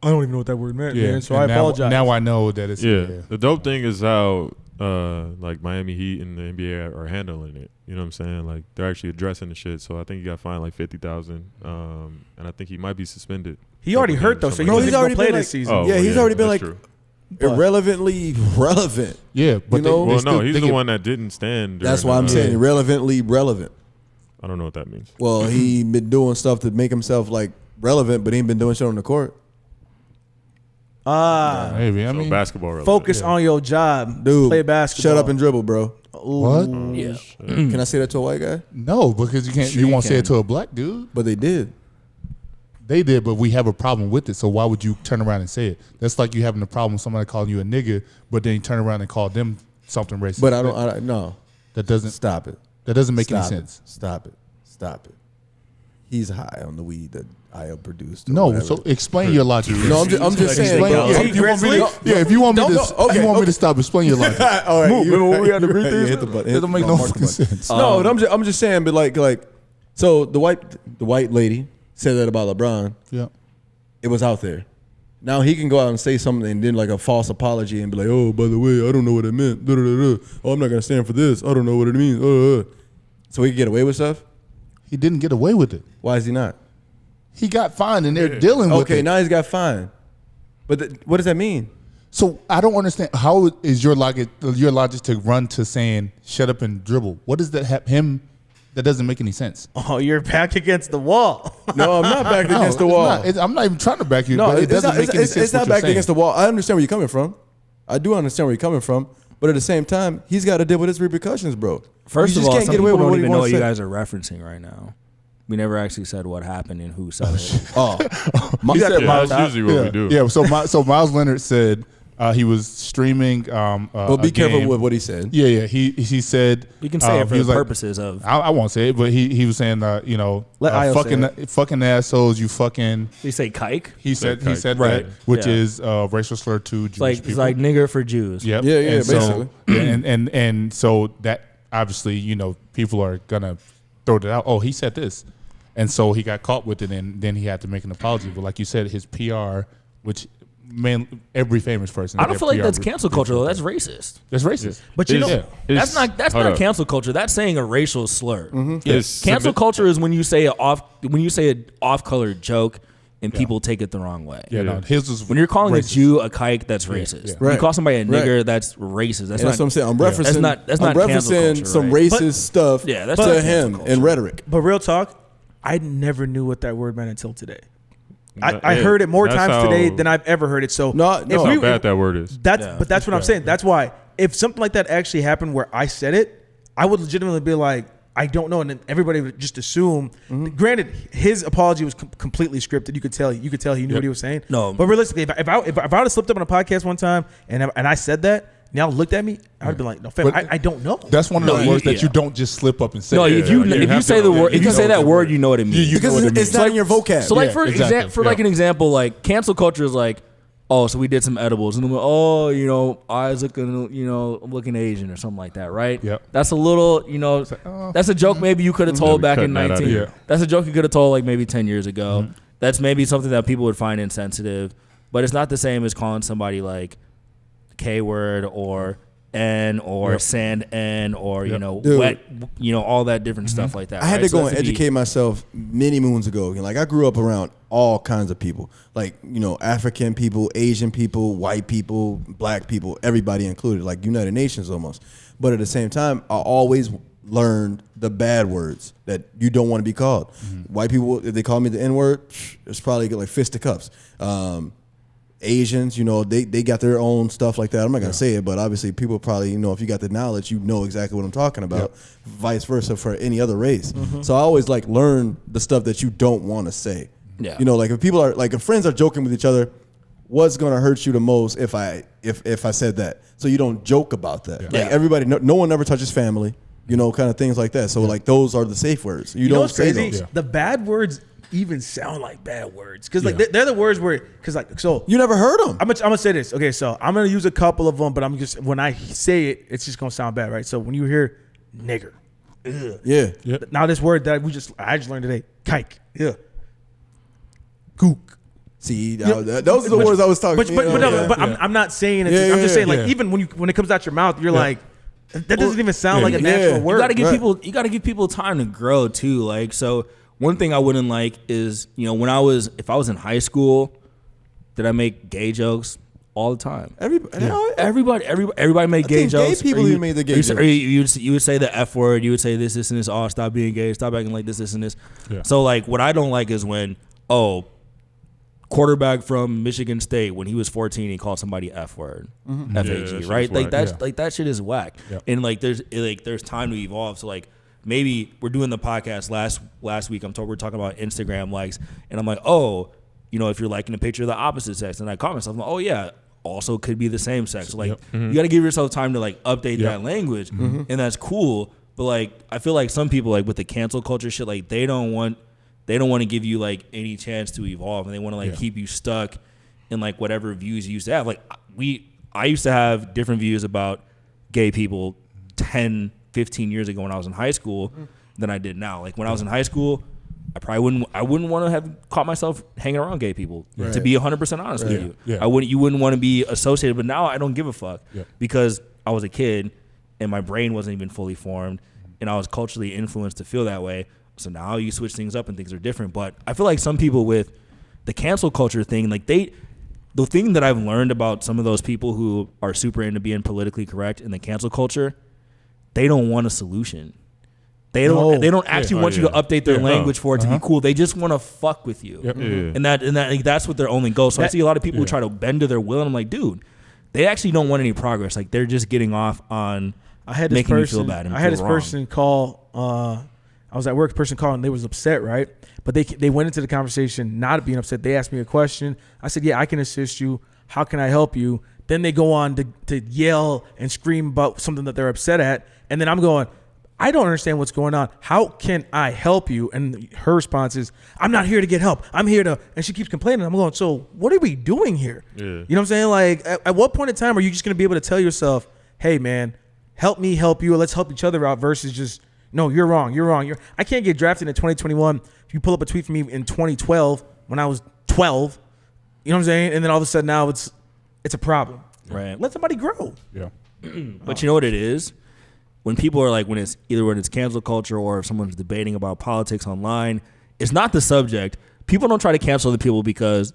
I don't even know what that word meant, Yeah. man. So And I apologize. Now I know that it's Yeah. The dope thing is how like Miami Heat and the NBA are handling it. You know what I'm saying? Like they're actually addressing the shit. So I think he got fined like $50,000, and I think he might be suspended. He already hurt though, so he No, wasn't he's going already to play been this like- season. Oh, Yeah, he's already been that's like true. irrelevantly relevant. Yeah, but You know? Well, still- no, he's they the get- one that didn't stand. That's during why I'm the- saying irrelevantly relevant. I don't know what that means. Well, he been doing stuff to make himself like relevant, but he ain't been doing shit on the court. Maybe. I So mean, basketball relevant. Focus on your job. Dude, Play basketball. shut up and dribble, bro. what? Yeah. Can I say that to a white guy? No, because you can't. Sure you you won't say it can. to a black dude. But they did. They did, but we have a problem with it. So why would you turn around and say it? That's like you having a problem with somebody calling you a nigga, but then you turn around and call them something racist. But I no. That doesn't. Stop it. That doesn't make any Stop it. sense. Stop it. Stop it. He's high on the weed that I produced. or No, whatever. so explain your logic. No, I'm just saying. Explain, bro. yeah, Hey, if you want me to, Grizzly? yeah, if you want me No, to, no, if you want me to stop, explain your logic. All right, Remember when we had the yeah, briefings? hit the button. That don't make no Mark the fucking button. sense. No, I'm just saying, but like, so the white lady said that about LeBron. Yeah. It was out there. Now he can go out and say something and then like a false apology and be like, oh, by the way, I don't know what it meant. Oh, I'm not gonna stand for this. I don't know what it means. So he can get away with stuff. He didn't get away with it. Why is he not? He got fined, and they're dealing with it. Okay, now he's got fined. But what does that mean? So I don't understand. How is your logic to run to saying shut up and dribble? What does that have him? That doesn't make any sense. Oh, you're back against the wall. No, I'm not back against the wall. I'm not even trying to back you. No, but it doesn't make any sense. It's not back against the wall. I understand where you're coming from. I do understand where you're coming from. But at the same time, he's got to deal with his repercussions, bro. First You of just all, can't some get away people with don't what he even know what wants you to say. guys are referencing right now. We never actually said what happened and who said it. Oh, He said that's usually what we do. Yeah. So Miles Leonard said he was streaming. but be careful with what he said. Yeah. He said You can say it for he the was like, purposes of. I won't say it, but he was saying Let Io fucking assholes, you fucking. You say kike? He said kike. that, which Yeah. is racial slur to Jewish people. It's like nigger for Jews. Yep. Yeah, and basically. So, and so that obviously, people are gonna throw it out. Oh, he said this, and so he got caught with it, and then he had to make an apology. But like you said, his PR, which every famous person. I don't feel like PR that's cancel culture though. That's racist. That's racist. But you know, It's- That's hold not up. cancel culture. That's saying a racial slur. It's Cancel submi- culture is when you say an off-color joke and people take it the wrong way. Yeah, no, his was When you're calling racist. a Jew a kike, that's racist. yeah. When you Right. call somebody a nigger, Right. that's racist. That's And that's what I'm saying. I'm referencing. That's I'm not cancel referencing culture, some right? racist stuff Yeah, that's to not cancel him culture. in rhetoric. but real talk, I never knew what that word meant until today. I Yeah, heard it more that's times how- today than I've ever heard it. So No, if no. How we- bad that word is. That's Yeah. but that's what I'm saying. That's why if something like that actually happened where I said it, I would legitimately be like, I don't know, and then everybody would just assume. Granted, his apology was completely scripted. You could tell he knew what he was saying. No. But realistically, if I would have slipped up on a podcast one time and I said that, and y'all looked at me, I would have been like, no, fam, But I don't know. That's one of No, those words that yeah. you don't just slip up and say. No, if you say the word, if you say that word, you know what it means. Because it's not in your vocab. So like Yeah, for exactly. like an example, like cancel culture is like, oh, so we did some edibles, and I'm like, oh, eyes looking, looking Asian or something like that, right? Yep. That's a little, that's a joke maybe you could have told we back in cutting that out 19. here. That's a joke you could have told like maybe 10 years ago. That's maybe something that people would find insensitive, but it's not the same as calling somebody like K word or N or sand N or Dude. wet, all that different stuff like that. I had right? to So go that's and to be- educate myself many moons ago. Like I grew up around all kinds of people, like African people, Asian people, white people, black people, everybody included, like United Nations almost. But at the same time, I always learned the bad words that you don't want to be called. White people, if they call me the N word, it's probably like fisticuffs. Asians, they got their own stuff like that. I'm not gonna say it, but obviously people probably, if you got the knowledge, you know exactly what I'm talking about. Vice versa for any other race. So I always like learn the stuff that you don't want to say. Yeah. Like if people are like if friends are joking with each other, what's gonna hurt you the most if I said that? So you don't joke about that. Yeah. Like everybody, no one ever touches family. Kind of things like that. So like those are the safe words. You know don't what's say crazy? those. Yeah. The bad words even sound like bad words because like they're the words where so You never heard them. I'm gonna say this. Okay, so I'm gonna use a couple of them, but I'm just when I say it, it's just gonna sound bad, right? So when you hear nigger, ugh. Yeah. Now this word that I just learned today, kike, yeah, gook. See, those are the words I was talking. But I'm not saying it. Yeah, I'm just saying like yeah. even when it comes out your mouth, you're like that doesn't even sound like a natural word. You gotta give Right. you gotta give people time to grow too. Like so, one thing I wouldn't like is if I was in high school, did I make gay jokes all the time? Everybody made gay think gay jokes. people Or even made the gay or jokes. you would say the F word. You would say this and this. Oh, stop being gay. Stop acting like this and this. Yeah. So like, what I don't like is when quarterback from Michigan State, when he was 14, he called somebody F word, Yeah, that FAG, shit right? is Like whack. that's Yeah. like that shit is whack. Yeah. And like there's time to evolve. So like maybe we're doing the podcast last week. We're talking about Instagram likes, and I'm like, if you're liking a picture of the opposite sex, and I call myself, I'm like, oh yeah, also could be the same sex. So like you got to give yourself time to like update that language, and that's cool. But like I feel like some people like with the cancel culture shit, like they don't want to give you like any chance to evolve, and they want to like keep you stuck in like whatever views you used to have. Like I used to have different views about gay people 10, 15 years ago when I was in high school than I did now. Like when I was in high school, I wouldn't want to have caught myself hanging around gay people. Right. To be 100% honest with you, Yeah. you wouldn't want to be associated. But now I don't give a fuck because I was a kid and my brain wasn't even fully formed, and I was culturally influenced to feel that way. So now you switch things up and things are different. But I feel like some people with the cancel culture thing, like the thing that I've learned about some of those people who are super into being politically correct in the cancel culture, they don't want a solution. They don't actually want you to update their language for it to be cool. They just want to fuck with you. Yep. And that's what their only goal. So I see a lot of people who try to bend to their will, and I'm like, dude, they actually don't want any progress. Like, they're just getting off on making you feel bad. I had this person call. I was at work. Person called and they was upset, right? But they went into the conversation not being upset. They asked me a question. I said, yeah, I can assist you. How can I help you? Then they go on to yell and scream about something that they're upset at. And then I'm going, I don't understand what's going on. How can I help you? And her response is, I'm not here to get help. I'm here to, and she keeps complaining. I'm going, so what are we doing here? Yeah. You know what I'm saying? Like, at what point in time are you just going to be able to tell yourself, hey, man, help me help you, or let's help each other out versus just, no, you're wrong. I can't get drafted in 2021. If you pull up a tweet from me in 2012 when I was 12, you know what I'm saying? And then all of a sudden now it's a problem. Right. Let somebody grow. Yeah. But you know what it is? When people are like, when it's cancel culture or if someone's debating about politics online, it's not the subject. People don't try to cancel the people because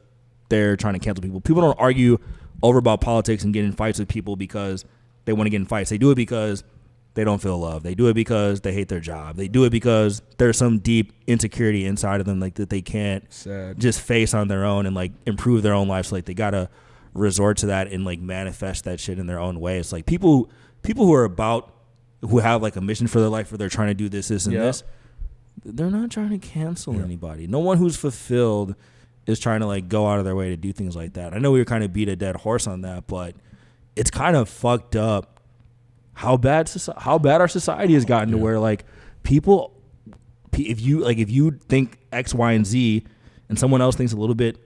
they're trying to cancel people. People don't argue over about politics and get in fights with people because they want to get in fights. They do it because they don't feel love. They do it because they hate their job. They do it because there's some deep insecurity inside of them, like, that they can't just face on their own and like improve their own life. So like they gotta resort to that and like manifest that shit in their own way. It's like people who have like a mission for their life, where they're trying to do this and this. They're not trying to cancel anybody. No one who's fulfilled is trying to like go out of their way to do things like that. I know we were kind of beat a dead horse on that, but it's kind of fucked up how bad our society has gotten to where like people, if you think X, Y, and Z, and someone else thinks a little bit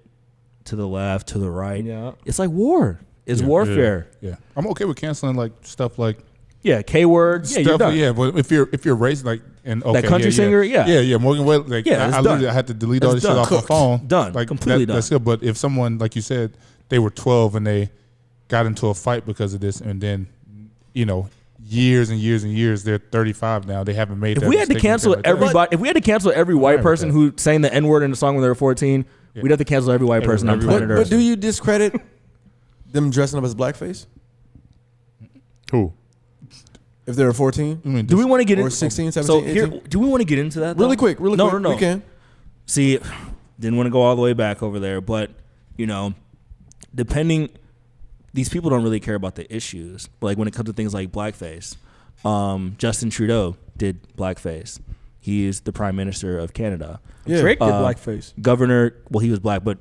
to the left, to the right, it's like war. It's warfare. Yeah. I'm okay with canceling like stuff like K word. Yeah, you're done. Yeah, but if you're racist, like, and okay, that country singer, Morgan Wade, like, I literally had to delete all this shit off my phone. Done. Like, Completely done. That's good. But if someone, like you said, they were 12 and they got into a fight because of this, and then, years and years and years, they're 35 now. They haven't made. If we had to cancel everybody, if we had to cancel every white person who sang the N word in a song when they were 14, we'd have to cancel every white person on planet Earth. But do you discredit them dressing up as blackface? Who? If they're 14? Do we want to get into 16, 17, 18? Do we want to get into that? Really quick. No. We can. See, didn't want to go all the way back over there, but these people don't really care about the issues. Like when it comes to things like blackface, Justin Trudeau did blackface. He is the Prime Minister of Canada. Yeah. Drake did blackface. Governor, well, he was black, but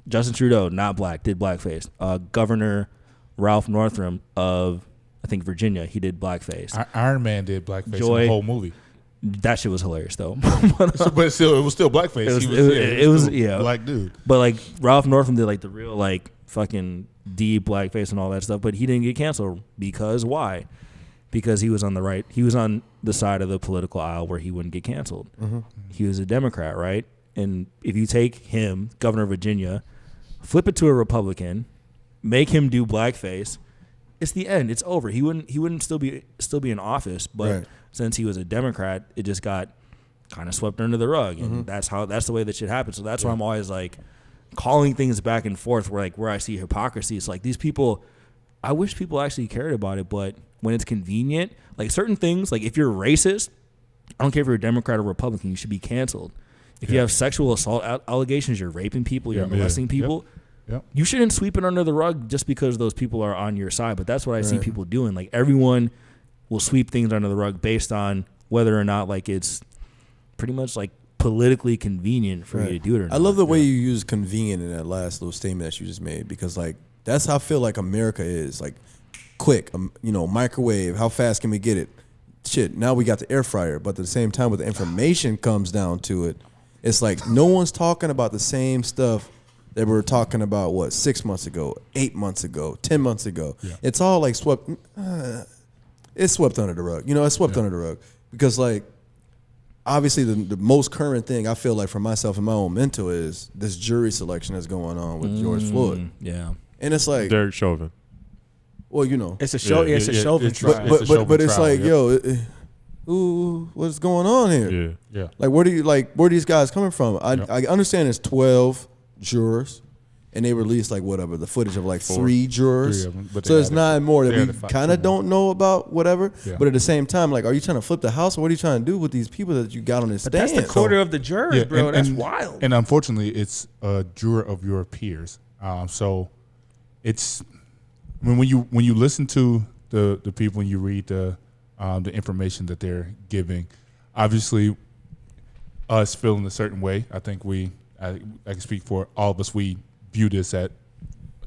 Justin Trudeau, not black, did blackface. Governor Ralph Northam of, I think, Virginia, he did blackface. Iron Man did blackface in the whole movie. That shit was hilarious, though. But it was still blackface. It was black dude. But like Ralph Northam did like the real like fucking deep blackface and all that stuff, but he didn't get canceled because why? Because he was on the right. He was on the side of the political aisle where he wouldn't get canceled. Mm-hmm. He was a Democrat, right? And if you take him, governor of Virginia, flip it to a Republican, make him do blackface, it's the end. It's over. He wouldn't still be in office, but since he was a Democrat, it just got kind of swept under the rug, and that's the way that shit happens. So that's why I'm always like calling things back and forth. Where I see hypocrisy, it's like these people. I wish people actually cared about it, but when it's convenient, like certain things, like if you're racist, I don't care if you're a Democrat or Republican, you should be canceled. If you have sexual assault allegations, you're raping people, you're molesting people. Yep. You shouldn't sweep it under the rug just because those people are on your side. But that's what I see people doing. Like everyone will sweep things under the rug based on whether or not like it's pretty much like politically convenient for you to do it or not. I love the way you use convenient in that last little statement that you just made, because like that's how I feel like America is. Like quick, microwave, how fast can we get it? Shit, now we got the air fryer. But at the same time, when the information comes down to it, it's like no one's talking about the same stuff that we were talking about, 6 months ago, 8 months ago, 10 months ago. Yeah. It's all like swept. It's swept under the rug. It's swept under the rug because like obviously the most current thing I feel like for myself and my own mental is this jury selection that's going on with George Floyd. Yeah. And it's like, Derek Chauvin. well, you know, It's a show. Yeah, it's a Chauvin it's- trial. it's a Chauvin but it's trial, like, yep. yo, ooh, what's going on here? Yeah. Yeah. Like, where are these guys coming from? I understand it's 12 jurors, and they released like whatever the footage of like 3 jurors. 3 of them, but So they it's added- 9 more they that we added 5 kind of more. don't know about, whatever. Yeah. But at the same time, like, are you trying to flip the house, or what are you trying to do with these people that you got on this But stand? that's the quarter of the jurors, Yeah, bro. That's wild. And unfortunately, it's a juror of your peers. So it's when you listen to the people and you read the information that they're giving, obviously, us feeling a certain way. I think I can speak for all of us. We view this at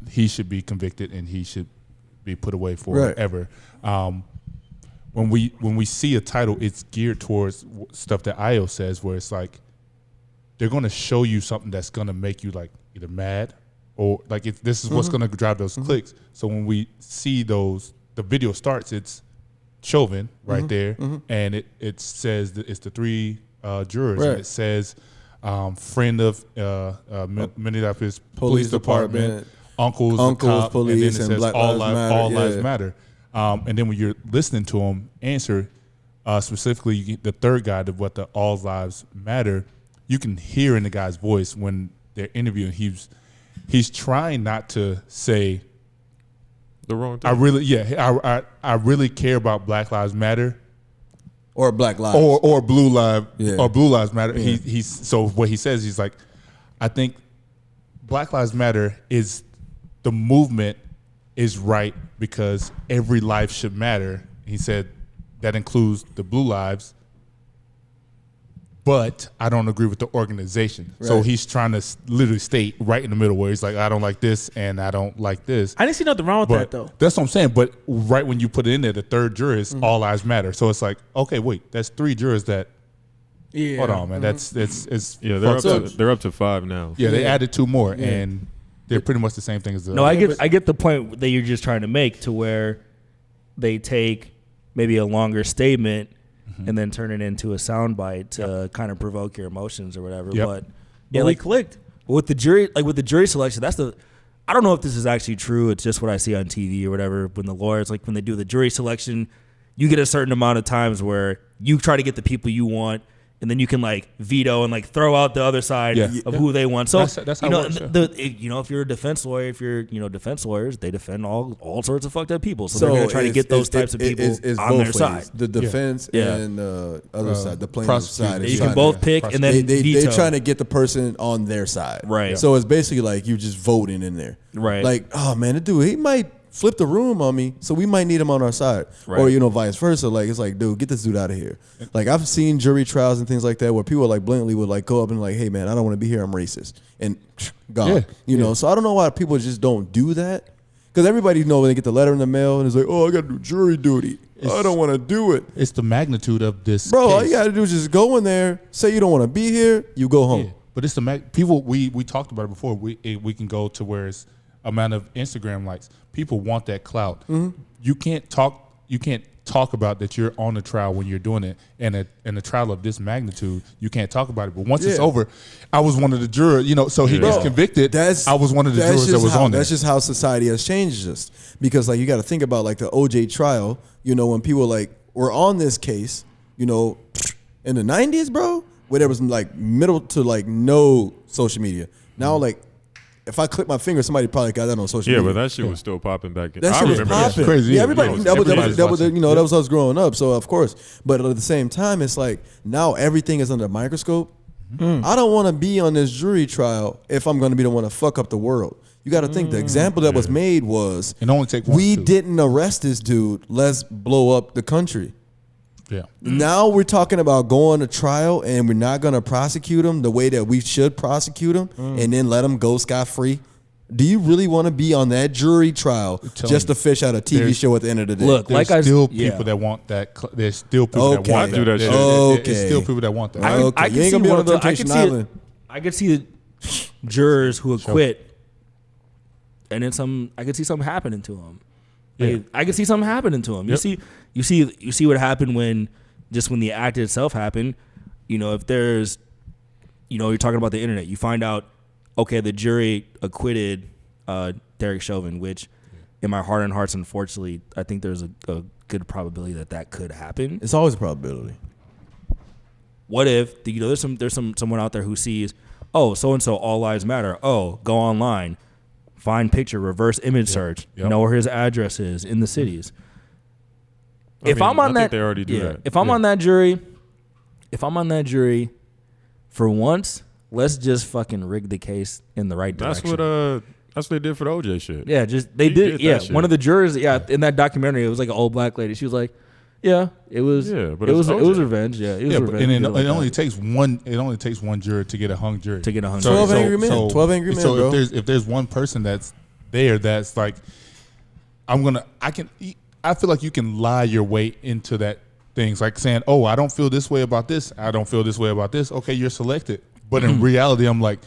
he should be convicted and he should be put away forever. When we see a title, it's geared towards stuff that Io says, where it's like they're going to show you something that's going to make you like either mad or like if this is what's going to drive those clicks. So when we see the video starts, it's Chauvin right there, and it says that it's the 3 jurors, Right. and it says friend of Minneapolis Police Department, uncles, the cop, police, and then it says Black all Lives lives Matter. matter. And then when you're listening to him answer, specifically you get the third guy to what the all lives matter, you can hear in the guy's voice when they're interviewing, he's trying not to say The wrong thing. I really care about Black Lives Matter or Black Lives. or Blue Lives Yeah. or Blue Lives Matter. Yeah. He's so what he says, he's like, I think Black Lives Matter is the movement is right because every life should matter. He said that includes the blue lives, but I don't agree with the organization. So Right. he's trying to literally state right in the middle where he's like, I don't like this and I don't like this. I didn't see nothing wrong with But that though. that's what I'm saying. But right when you put it in there, the third juror is all lives matter. So it's like, okay, wait, that's 3 jurors that. Yeah. Hold on, man. It's Yeah, they're fucked up to 5 now. Yeah, they added 2 more, and they're pretty much the same thing as the. No, I get the point that you're just trying to make, to where they take maybe a longer statement and then turn it into a soundbite to kind of provoke your emotions or whatever. Yep. But Yeah, yeah, we like clicked. with the jury, selection, I don't know if this is actually true. It's just what I see on TV or whatever. When the lawyers, like when they do the jury selection, you get a certain amount of times where you try to get the people you want, and then you can like veto and like throw out the other side Yeah. of who they want. So That's you how know, it works, yeah. if you're a defense lawyer, defense lawyers, they defend all sorts of fucked up people. So, So they're gonna try to it's- get those it's- types of it- people it's on both their ways. side. The defense Yeah. and other side, the plaintiff prosecutor. side. You is can trying to- both pick and then they veto. trying to get the person on their side. Right. So it's basically like you just voting in there. Right. Like, oh man, the dude, he might flip the room on me, so we might need him on our side. Right. Or, vice versa. Like, it's like, dude, get this dude out of here. Like, I've seen jury trials and things like that where people like blatantly would like go up and like, hey man, I don't want to be here, I'm racist. And gone. Yeah. So I don't know why people just don't do that. Because everybody know when they get the letter in the mail and it's like, oh, I got to do jury duty. I don't want to do it. It's the magnitude of this, Bro, all case. you got to do is just go in there, say you don't want to be here, you go home. Yeah. But it's the people. We talked about it before. We can go to where it's amount of Instagram likes. People want that clout. You can't talk about that you're on the trial when you're doing it, and a trial of this magnitude, you can't talk about it. But once it's Yeah. over, I was one of the jurors. So he gets convicted. I was one of the jurors that was on there. That's just how society has changed us. Because like you got to think about like the OJ trial. When people like were on this case, in the 90s, bro, where there was like middle to like no social media. Now like, if I click my finger, somebody probably got that on social Yeah, media. but that shit was still popping back in. That I shit was remember that popping. shit. Crazy. Yeah, Yeah, everybody. yeah, That was everybody's watching. that was us growing up. So of course, but at the same time, it's like now everything is under a microscope. I don't want to be on this jury trial if I'm going to be the one to fuck up the world. You got to think the example that was made was It only take one, we two. didn't arrest this dude. Let's blow up the country. Yeah. Now we're talking about going to trial and we're not going to prosecute him the way that we should prosecute him and then let him go scot-free. Do you really want to be on that jury trial just to fish out a TV there's- show at the end of the day? Look, There's like I still yeah. people that want that. There's still people that Okay. want I do that shit. Okay. It's still people that want that. Okay. I You can ain't see gonna be one on of the. I Temptation can see Island. I could see the jurors who acquit, and then I could see something happening to them. Yeah. I could see something happening to them. Yep. You see what happened when the act itself happened. if there's, you're talking about the internet, you find out, okay, the jury acquitted Derek Chauvin, which in my heart and hearts, unfortunately, I think there's a good probability that could happen. It's always a probability. What if there's someone out there who sees, oh, so and so, all lives matter. Oh, go online, find picture, reverse image search, know where his address is in the cities. I think they already do that. If I'm on that jury, for once, let's just fucking rig the case in the right direction. That's what they did for the OJ shit. Yeah, they did. Yeah, one of the jurors. Yeah, in that documentary, it was like an old black lady. She was like, "Yeah, it was. Yeah, but it was OJ. revenge. Yeah, it was revenge." And It it only takes one. It only takes one juror to get a hung jury. 12 angry men. 12 angry men, So bro. if there's one person that's there, that's like, I feel like you can lie your way into that things, like saying, "Oh, I don't feel this way about this. I don't feel this way about this." Okay, you're selected. But in reality, I'm like,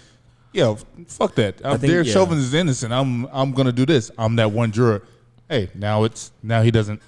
yeah, fuck that. Derek Chauvin is innocent. I'm gonna do this. I'm that one juror. Hey, now he doesn't.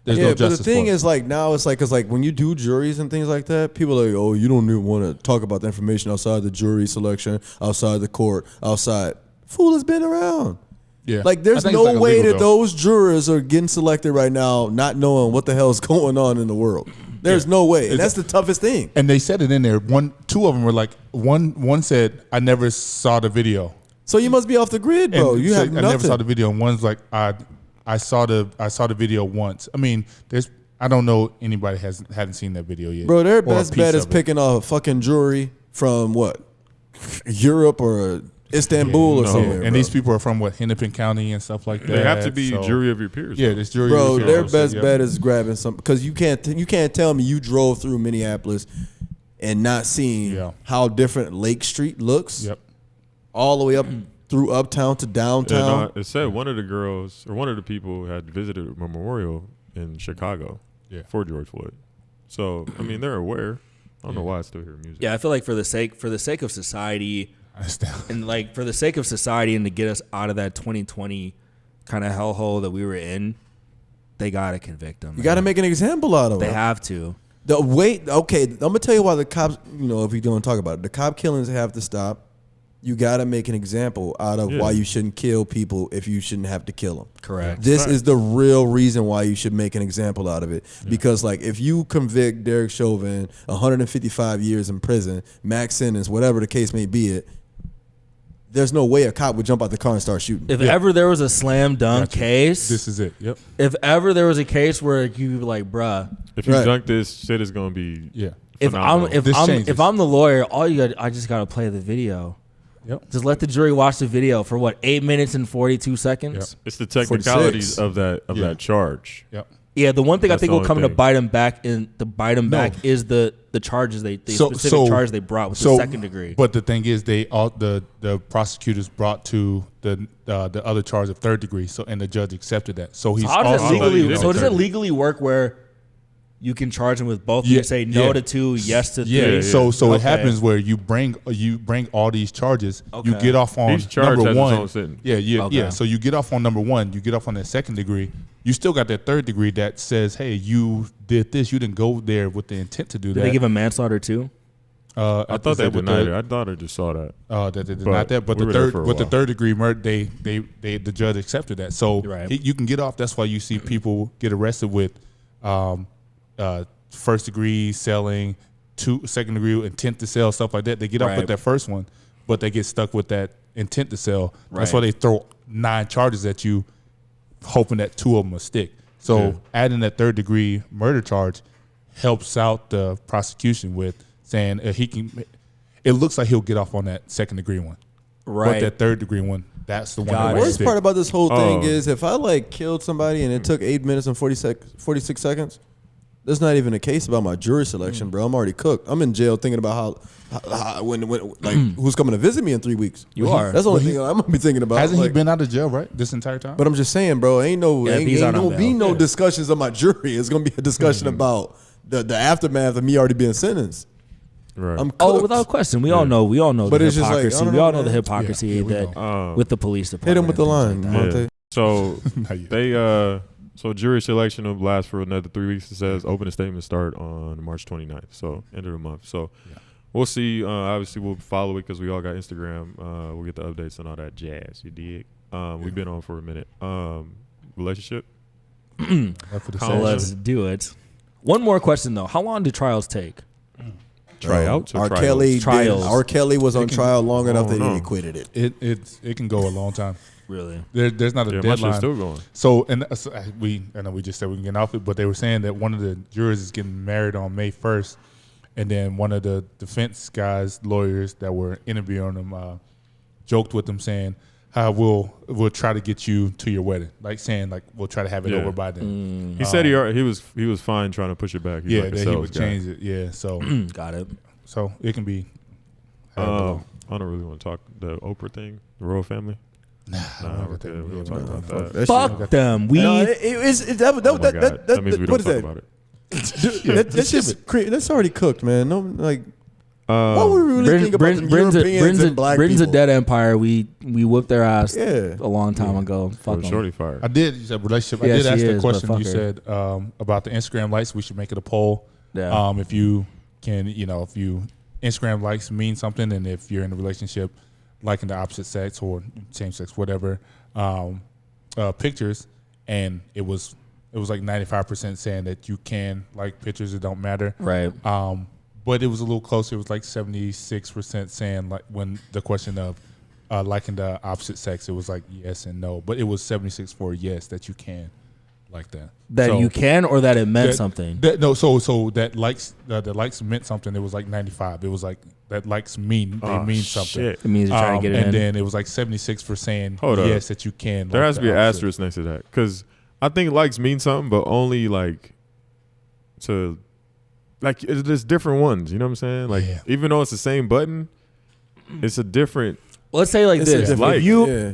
There's no justice. But the thing is, like, now it's like, because like when you do juries and things like that, people are like, oh, you don't even want to talk about the information outside the jury selection, outside the court, outside. Fool has been around. Yeah. Like, there's I think it's no way illegal, that though. those jurors are getting selected right now, not knowing what the hell is going on in the world. There's no way, and that's the toughest thing. And they said it in there. Two of them were like, one said, "I never saw the video." So you must be off the grid, bro. And You have said, nothing. I never saw the video. And one's like, I saw the video once. I mean, I don't know anybody hadn't seen that video yet. Bro, their Or a best piece bet is of it. picking a fucking jury from what? Europe or Istanbul or somewhere. And bro. these people are from Hennepin County and stuff like that. They have to be so- jury of your peers. Yeah, though. this jury. Bro, of your their peers. best Yep. bet is grabbing some, because you can't tell me you drove through Minneapolis and not seeing how different Lake Street looks. Yep. All the way up through uptown to Yeah, downtown. no, it said one of the girls or one of the people had visited a memorial in Chicago for George Floyd. So I mean, they're aware. I don't know why I still hear music. Yeah, I feel like for the sake of society, I understand. and like for the sake of society, and to get us out of that 2020 kind of hellhole that we were in, they gotta convict them. You got to make an example out of They it. have to. Okay, I'm gonna tell you why the cops. If you don't talk about it, the cop killings have to stop. You got to make an example out of why you shouldn't kill people if you shouldn't have to kill them. Correct. This is the real reason why you should make an example out of it. Because, like, if you convict Derek Chauvin 155 years in prison, max sentence, whatever the case may be, there's no way a cop would jump out the car and start shooting. If ever there was a slam dunk case, This is it. Yep. if ever there was a case where you be like, bruh, If you Right. dunk this, shit is gonna be if phenomenal. if I'm the lawyer, I just gotta play the video. Yep. Just let the jury watch the video for what, 8 minutes and 42 seconds. It's the technicalities 46. of that charge. Yep. Yeah, the one thing I That's think the will only come to thing. bite him back is the charges the specific charge they brought with the second degree. But the thing is, the prosecutors brought to the other charge of third degree. So and the judge accepted that. So he's How does also- does it legally work where you can charge him with both? You say no to 2, yes to 3. Yeah. So Okay. it happens where you bring all these charges. You Okay. get off on Each charge number has its one. own sentence. Yeah. Okay. So you get off on number one. You get off on that second degree. You still got that third degree that says, hey, you did this. You didn't go there with the intent to do Did that. they give him manslaughter too? I thought they denied it. I thought I just saw that. That they denied But that, but we the were there third, for a with the while. third degree murder, the judge accepted that. So Right. you can get off. That's why you see people get arrested with first degree selling, second degree intent to sell, stuff like that. They get off Right. with that first one, but they get stuck with that intent to sell. That's Right. why they throw 9 charges at you, hoping that 2 of them will stick. So adding that third degree murder charge helps out the prosecution with saying he can. It looks like he'll get off on that second degree one. Right. But that third degree one, that's the one. Got that it. The might worst stick. part about this whole thing Oh. is if I like killed somebody and it took 8 minutes and 46 seconds, there's not even a case about my jury selection, bro. I'm already cooked. I'm in jail thinking about how when like who's coming to visit me in 3 weeks. You are. That's the only thing I'm gonna be thinking about. Hasn't like, he been out of jail right this entire time? But I'm just saying, bro. Ain't these aren't gonna on be bail. no discussions of my jury. It's gonna be a discussion about the aftermath of me already being sentenced. Right. I'm Oh, cooked. without question, we all know But the it's just like, I hypocrisy. don't we know, all know the man. hypocrisy Yeah, we that know. with the police department. Hit him with the and line, things like that. Monte. So Not yet. they So jury selection will last for another 3 weeks. It says opening statements start on March 29th, so end of the month. So we'll see. Obviously, we'll follow it because we all got Instagram. We'll get the updates and all that jazz. You dig? We've been on for a minute. Relationship? Let's do it. One more question, though. How long do trials take? Tryouts or R. trials? Trials. R. Kelly was on trial long enough that no. he acquitted it. It can go a long time. Really? There's not a Yeah, my shit's deadline. still going. So, I know we just said we can get off it, but they were saying that one of the jurors is getting married on May 1st, and then one of the defense guys, lawyers that were interviewing him, joked with him saying, "How we'll try to get you to your wedding," like saying like we'll try to have it over by then. He said he was fine trying to push it back. He's like a that he sales would guy. change it. Yeah, so Got it. so it can be. I don't really want to talk the Oprah thing, the royal family. Nah, we're good. We don't talk about that. That Fuck them. We. No, that Oh my God. That means we what don't is talk that? about it. That's just that's already cooked, man. No, like what would we really think about the Europeans and black Britain's a people? dead empire. We whooped their ass Yeah. a long time ago. For Fuck 'em. shorty fire. I did. You said relationship. Yeah, I did she ask the is, but question. fuck You her. said about the Instagram likes. We should make it a poll. Yeah. If you can, if you Instagram likes mean something, and if you're in a relationship, liking the opposite sex or same sex, whatever, pictures, and it was like 95% saying that you can like pictures. It don't matter. Right. But it was a little closer. It was like 76% saying like when the question of liking the opposite sex, it was like yes and no. But it was 76 for yes that you can like that. That So you can, or that it meant that- something. So that likes the likes meant something. It was like 95. It was like that likes mean they Oh, mean something. shit. It means you're trying to get it and in. then it was like 76 for saying Hold up. yes that you can. There like has to the be an opposite. asterisk next to that because I think likes mean something, but only like to like there's different ones. You know what I'm saying? Like Yeah. even though it's the same button, it's a different. Let's say like It's a this. different- If you yeah.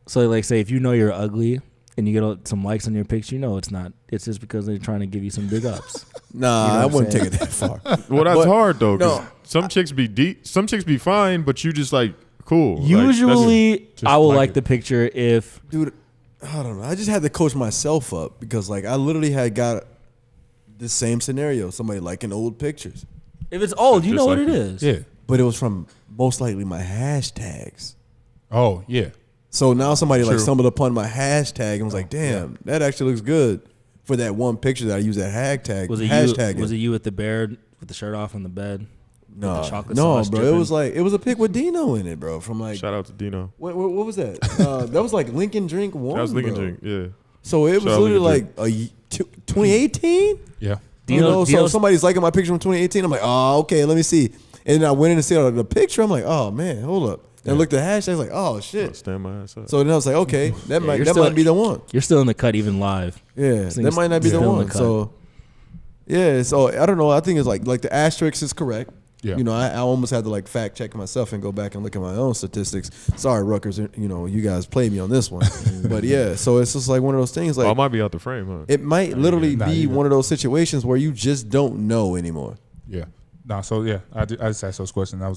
so like say if you know you're ugly and you get some likes on your picture, it's not. It's just because they're trying to give you some big ups. Nah, You know I what I'm wouldn't saying? take it that far. Well, that's But- hard though. 'Cause no, some chicks be deep, some chicks be fine, but you just like cool. Like, Usually, just I will like like it. the picture if Dude, I don't know. I just had to coach myself up because like I literally had got the same scenario. Somebody liking old pictures, it's old. You Just know what like it it. is. Yeah. but it was from most likely my hashtags. Oh yeah. So now somebody like True. stumbled upon my hashtag and was like, "Damn, that actually looks good." For that one picture that I use that hashtag. Was it hashtag you? Was it you with the bear with the shirt off on the bed? No, the chocolate no, sauce bro. dripping? It was a pic with Dino in it, bro. From like Shout out to Dino. what was that? That was like Lincoln Drink One. That was Lincoln bro. Drink. Yeah. So it was Shout out literally Lincoln like 2018. Yeah. So Dino's- somebody's liking my picture from 2018. I'm like, oh, okay, let me see. And then I went in and see the picture. I'm like, oh man, hold up. And I looked at the hashtag. I was like, oh shit. Stand my ass up. So then I was like, okay, that might you're that still- might be the one. You're still in the cut, even live. Yeah, This that thing's might not be the still in the one. cut. So yeah, so I don't know. I think it's like the asterisk is correct. Yeah. You know, I almost had to like fact check myself and go back and look at my own statistics. Sorry, Rutgers. You know, you guys played me on this one. But yeah, so it's just like one of those things. Like I might be out the frame, huh? it might literally Nah, be you one of those situations where you just don't know anymore. Yeah. No, so yeah, I just asked those questions. I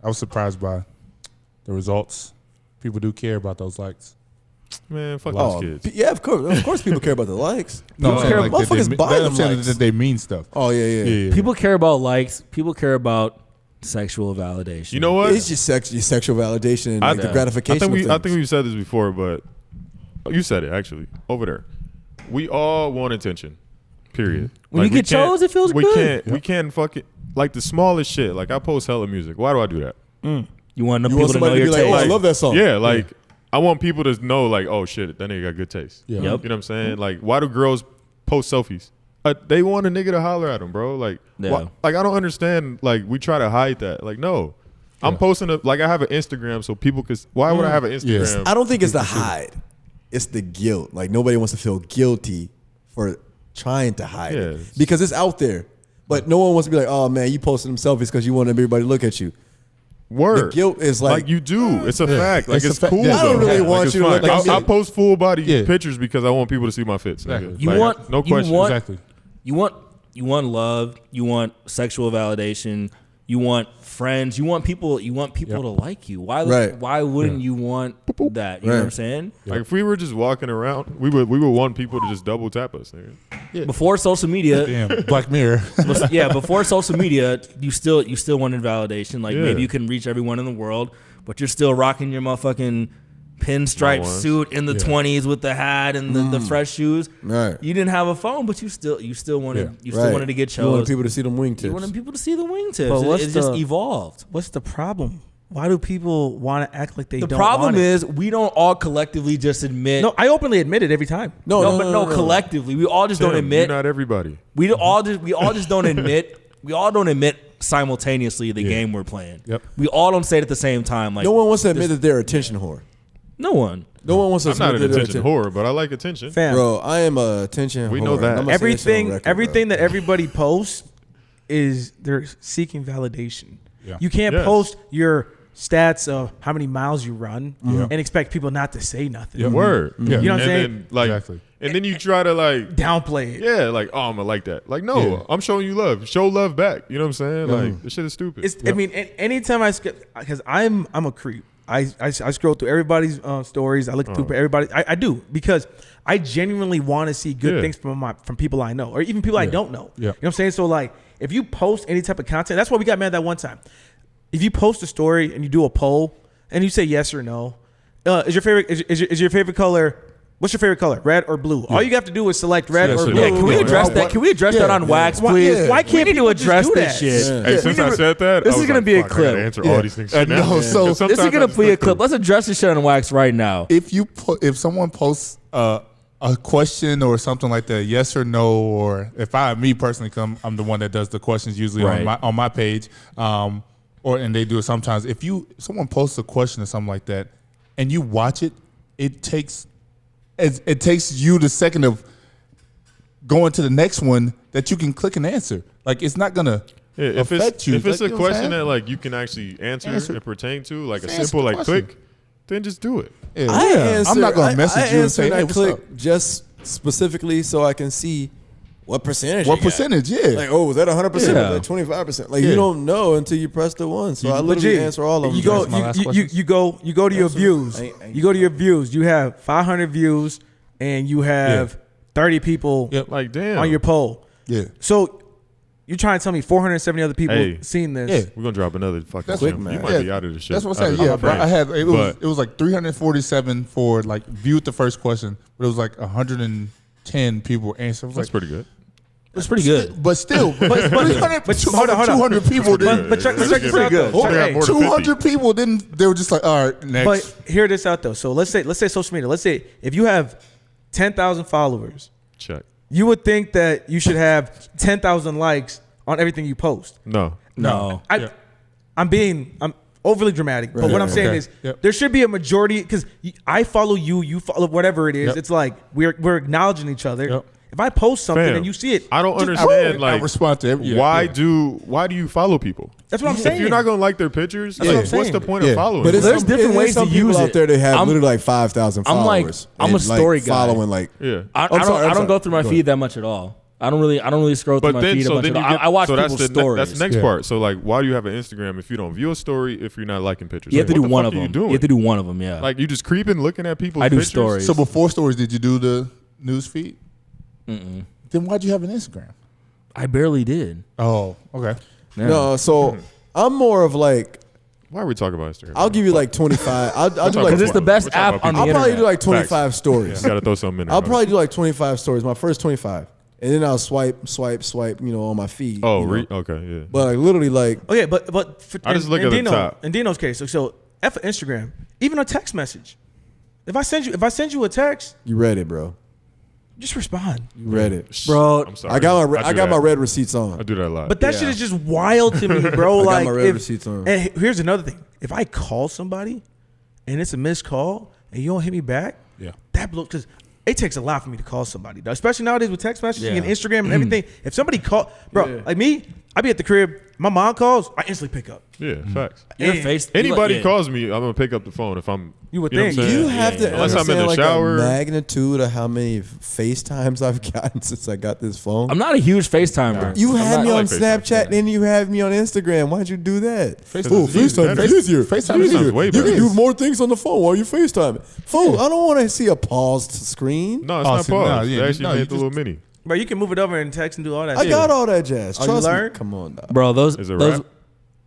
was surprised by the results. People do care about those likes. Man, fuck Oh, those kids. yeah, of course, people care about the likes. No, People I'm care. saying, like, that Motherfuckers they, buy that- them I'm saying likes. that they mean stuff. Oh yeah. People care about likes. People care about sexual validation. You know what? It's just your sexual validation and like the gratification. I think we've said this before, but you said it actually over there. We all want attention. Period. When you we get chose, can't- it feels we good. We can't fucking like the smallest shit. Like I post hella music. Why do I do that? You want You people want to know somebody to your be like, taste. oh, I love that song. Yeah, like I want people to know, like, oh shit, that nigga got good taste. Yeah. Yep. You know what I'm saying? Like, why do girls post selfies? They want a nigga to holler at them, bro. Like, Yeah. like I don't understand. Like, we try to hide that. Like, no, I'm posting like I have an Instagram so people could. Why would I have an Instagram? I don't think it's the hide. It's the guilt. Like nobody wants to feel guilty for trying to hide it Yeah. because it's out there. But no one wants to be like, oh man, you posted them selfies because you want everybody to look at you. Word. The guilt is like you do. It's a fact. Like It's a it's, fact. cool. Yeah. I don't though. really want it's you to fine. look at I me. post full body Yeah. pictures because I want people to see my fits. nigga. Exactly. You Like, want- no you question. want- Exactly. You want love. You want sexual validation. You want friends. You want people. You want people to like you. Why wouldn't you want that? You know what I'm saying? Like if we were just walking around, we would want people to just double tap us. Nigga. Yeah. Before social media, Damn, Black Mirror. before social media, you still wanted validation. Like maybe you can reach everyone in the world, but you're still rocking your motherfucking pinstripe suit in the 20s with the hat and the fresh shoes. Right. You didn't have a phone, but you still wanted wanted to get chose. You wanted people to see the wingtips. You wanted people to see the wingtips. But It just evolved. What's the problem? Why do people want to act like they don't The want it? problem is we don't all collectively just admit. No, I openly admit it every time. No, collectively we all just don't admit. Not everybody. We all just don't admit. We all don't admit simultaneously the game we're playing. Yep. We all don't say it at the same time. Like No one wants to admit that they're attention whore. no one. No one wants to I'm not admit an that they're attention whore, but I like attention. Fam, Bro, I am a attention We whore. know that. I'm gonna say this on record, everything bro. that everybody posts is they're seeking validation. Yeah. You can't Yes. post your stats of how many miles you run and expect people not to say nothing. Yeah, word. Yeah. You know what I'm And saying? then, like, Exactly. and then you try to like, Downplay it. yeah, like, oh, I'm gonna like that. Like, no, I'm showing you love. Show love back. You know what I'm saying? Like, this shit is stupid. It's, I mean, anytime I because I'm a creep. I scroll through everybody's stories. I look through everybody. I do because I genuinely want to see good things from people I know or even people I don't know. Yeah. You know what I'm saying? So like, if you post any type of content, that's why we got mad that one time. If you post a story and you do a poll and you say yes or no, is your favorite color? What's your favorite color? Red or blue? All you have to do is select red Yes or or blue. no. Yeah, can we address that? Can we address that on wax, please? Why can't we need to people just address do this that? shit? Hey, since I said that, this I is was gonna like, be a fuck, I clip. gotta answer all these things. No, now. so Because This is sometimes gonna I just be a look clip. through. Let's address this shit on wax right now. If someone posts a question or something like that, yes or no, or if me personally I'm the one that does the questions usually on my page, and they do it sometimes. If someone posts a question or something like that, and you watch it, it takes you the second of going to the next one that you can click and answer. Like it's not gonna affect you. If it's Like, a you know what I'm question saying? that like you can actually answer and pertain to, like a Just answer simple the like question. click, then just do it. Yeah. I'm not gonna message you and say, I "Hey, what's click up?" just specifically so I can see what percentage. What you got. percentage? Yeah. Like, oh, was that 100%? Yeah. Was that 25%? Like, you don't know until you press the one. So I literally answer all of them. You go, That's my last you go to your views. You go to your views. You have 500 views, and you have 30 people Like, damn. on your poll. Yeah. So you're trying to tell me 470 other people Hey. seen this? Yeah. We're gonna drop another fucking That's gem. quick, man. You might be out of the shit. That's what I'm saying. out of Yeah, the bro. frame. I had But- it was like 347 for like viewed the first question, but it was like 110 people answered. That's pretty good. It's pretty good. But still, 300, hold on. 200 people didn't. But check That's this pretty out good. though. Check out Hey, more than 200 people didn't. They were just like, all right, next. but hear this out though. So let's say social media. Let's say if you have 10,000 followers, Check. you would think that you should have 10,000 likes on everything you post. No. No. I'm overly dramatic, but what I'm saying okay. is Yep. there should be a majority because I follow you, you follow whatever it is. Yep. It's like we're acknowledging each other. Yep. If I post something Fam, and you see it, I don't just- understand. I Like, respond to every. why do you follow people? That's what I'm If saying. you're not gonna like their pictures, That's what I'm what's the saying. point Yeah. of following? But them? There's different ways some to people use out it. there that have I'm- literally like 5,000 I'm like- followers. I'm a and, story like, guy. following like yeah. I I'm sorry, don't go through my feed that much at all. I don't really scroll through But my then, feed a so bunch then at you all. get. I watch so that's people's the stories. that's the next Yeah. part. So like, why do you have an Instagram if you don't view a story if you're not liking pictures? You have Like, to do what the one fuck of are them. You doing? You have to do one of them. Yeah. Like you just creeping, looking at people's I do pictures? stories. So before stories, did you do the news feed? Then why'd you have an Instagram? I barely did. Oh, okay. Yeah. no. So I'm more of like Why are we talking about Instagram? I'll give you like 25. I'll do talking like Because it's the best We're talking app about on the I'll internet. probably do like 25 stories. Got to throw something in there. I'll probably do like 25 stories. My first 25, and then I'll swipe. You know, on my feed. Oh, you know. okay, yeah. But like literally, like Okay, but for, I just look at the top. In Dino's case, so F Instagram, even a text message. If I send you a text, you read it, bro. just respond. You read it, Bro, I'm sorry. I got do my that. red receipts on. I do that a lot. But that Yeah. shit is just wild to me, bro. I got like my red if, receipts on. And here's another thing: if I call somebody and it's a missed call and you don't hit me back, Yeah. that blows because it takes a lot for me to call somebody, though. Especially nowadays with text messaging Yeah. and Instagram and everything. If somebody call, bro, like me, I be at the crib. My mom calls, I instantly pick up. Yeah, facts. Your Yeah. face. Anybody yeah. calls me, I'm gonna pick up the phone if I'm. You would know what think. I'm saying? You have to Unless I'm in understand the like shower. a magnitude of how many FaceTimes I've gotten since I got this phone. I'm not a huge FaceTimer. You had not- me I on like FaceTime, Snapchat, then you had me on Instagram. Why'd you do that? FaceTime is easier. easier. FaceTime is easier. Way You better. can do more things on the phone while you FaceTime. Fool, I don't want to see a paused screen. No, it's Oh, not see, paused. no, yeah, They actually no, you made the just- little mini. Bro, you can move it over and text and do all that. I got all that jazz. Oh, you Trust me. learned? Come on, dog. Bro, Is it rap?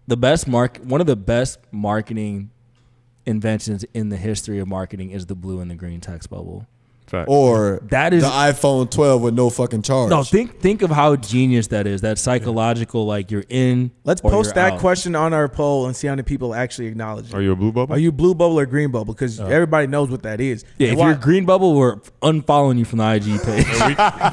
the best one of the best marketing inventions in the history of marketing is the blue and the green text bubble. Fact. Or That is the iPhone 12 with no fucking charge. no. Think of how genius that is. That psychological, like you're in. Let's or post you're that out. question on our poll and see how many people actually acknowledge it. Are you a blue bubble? Are you blue bubble or green bubble? Because everybody knows what that is. Yeah, And if why- you're green bubble, we're unfollowing you from the IG page.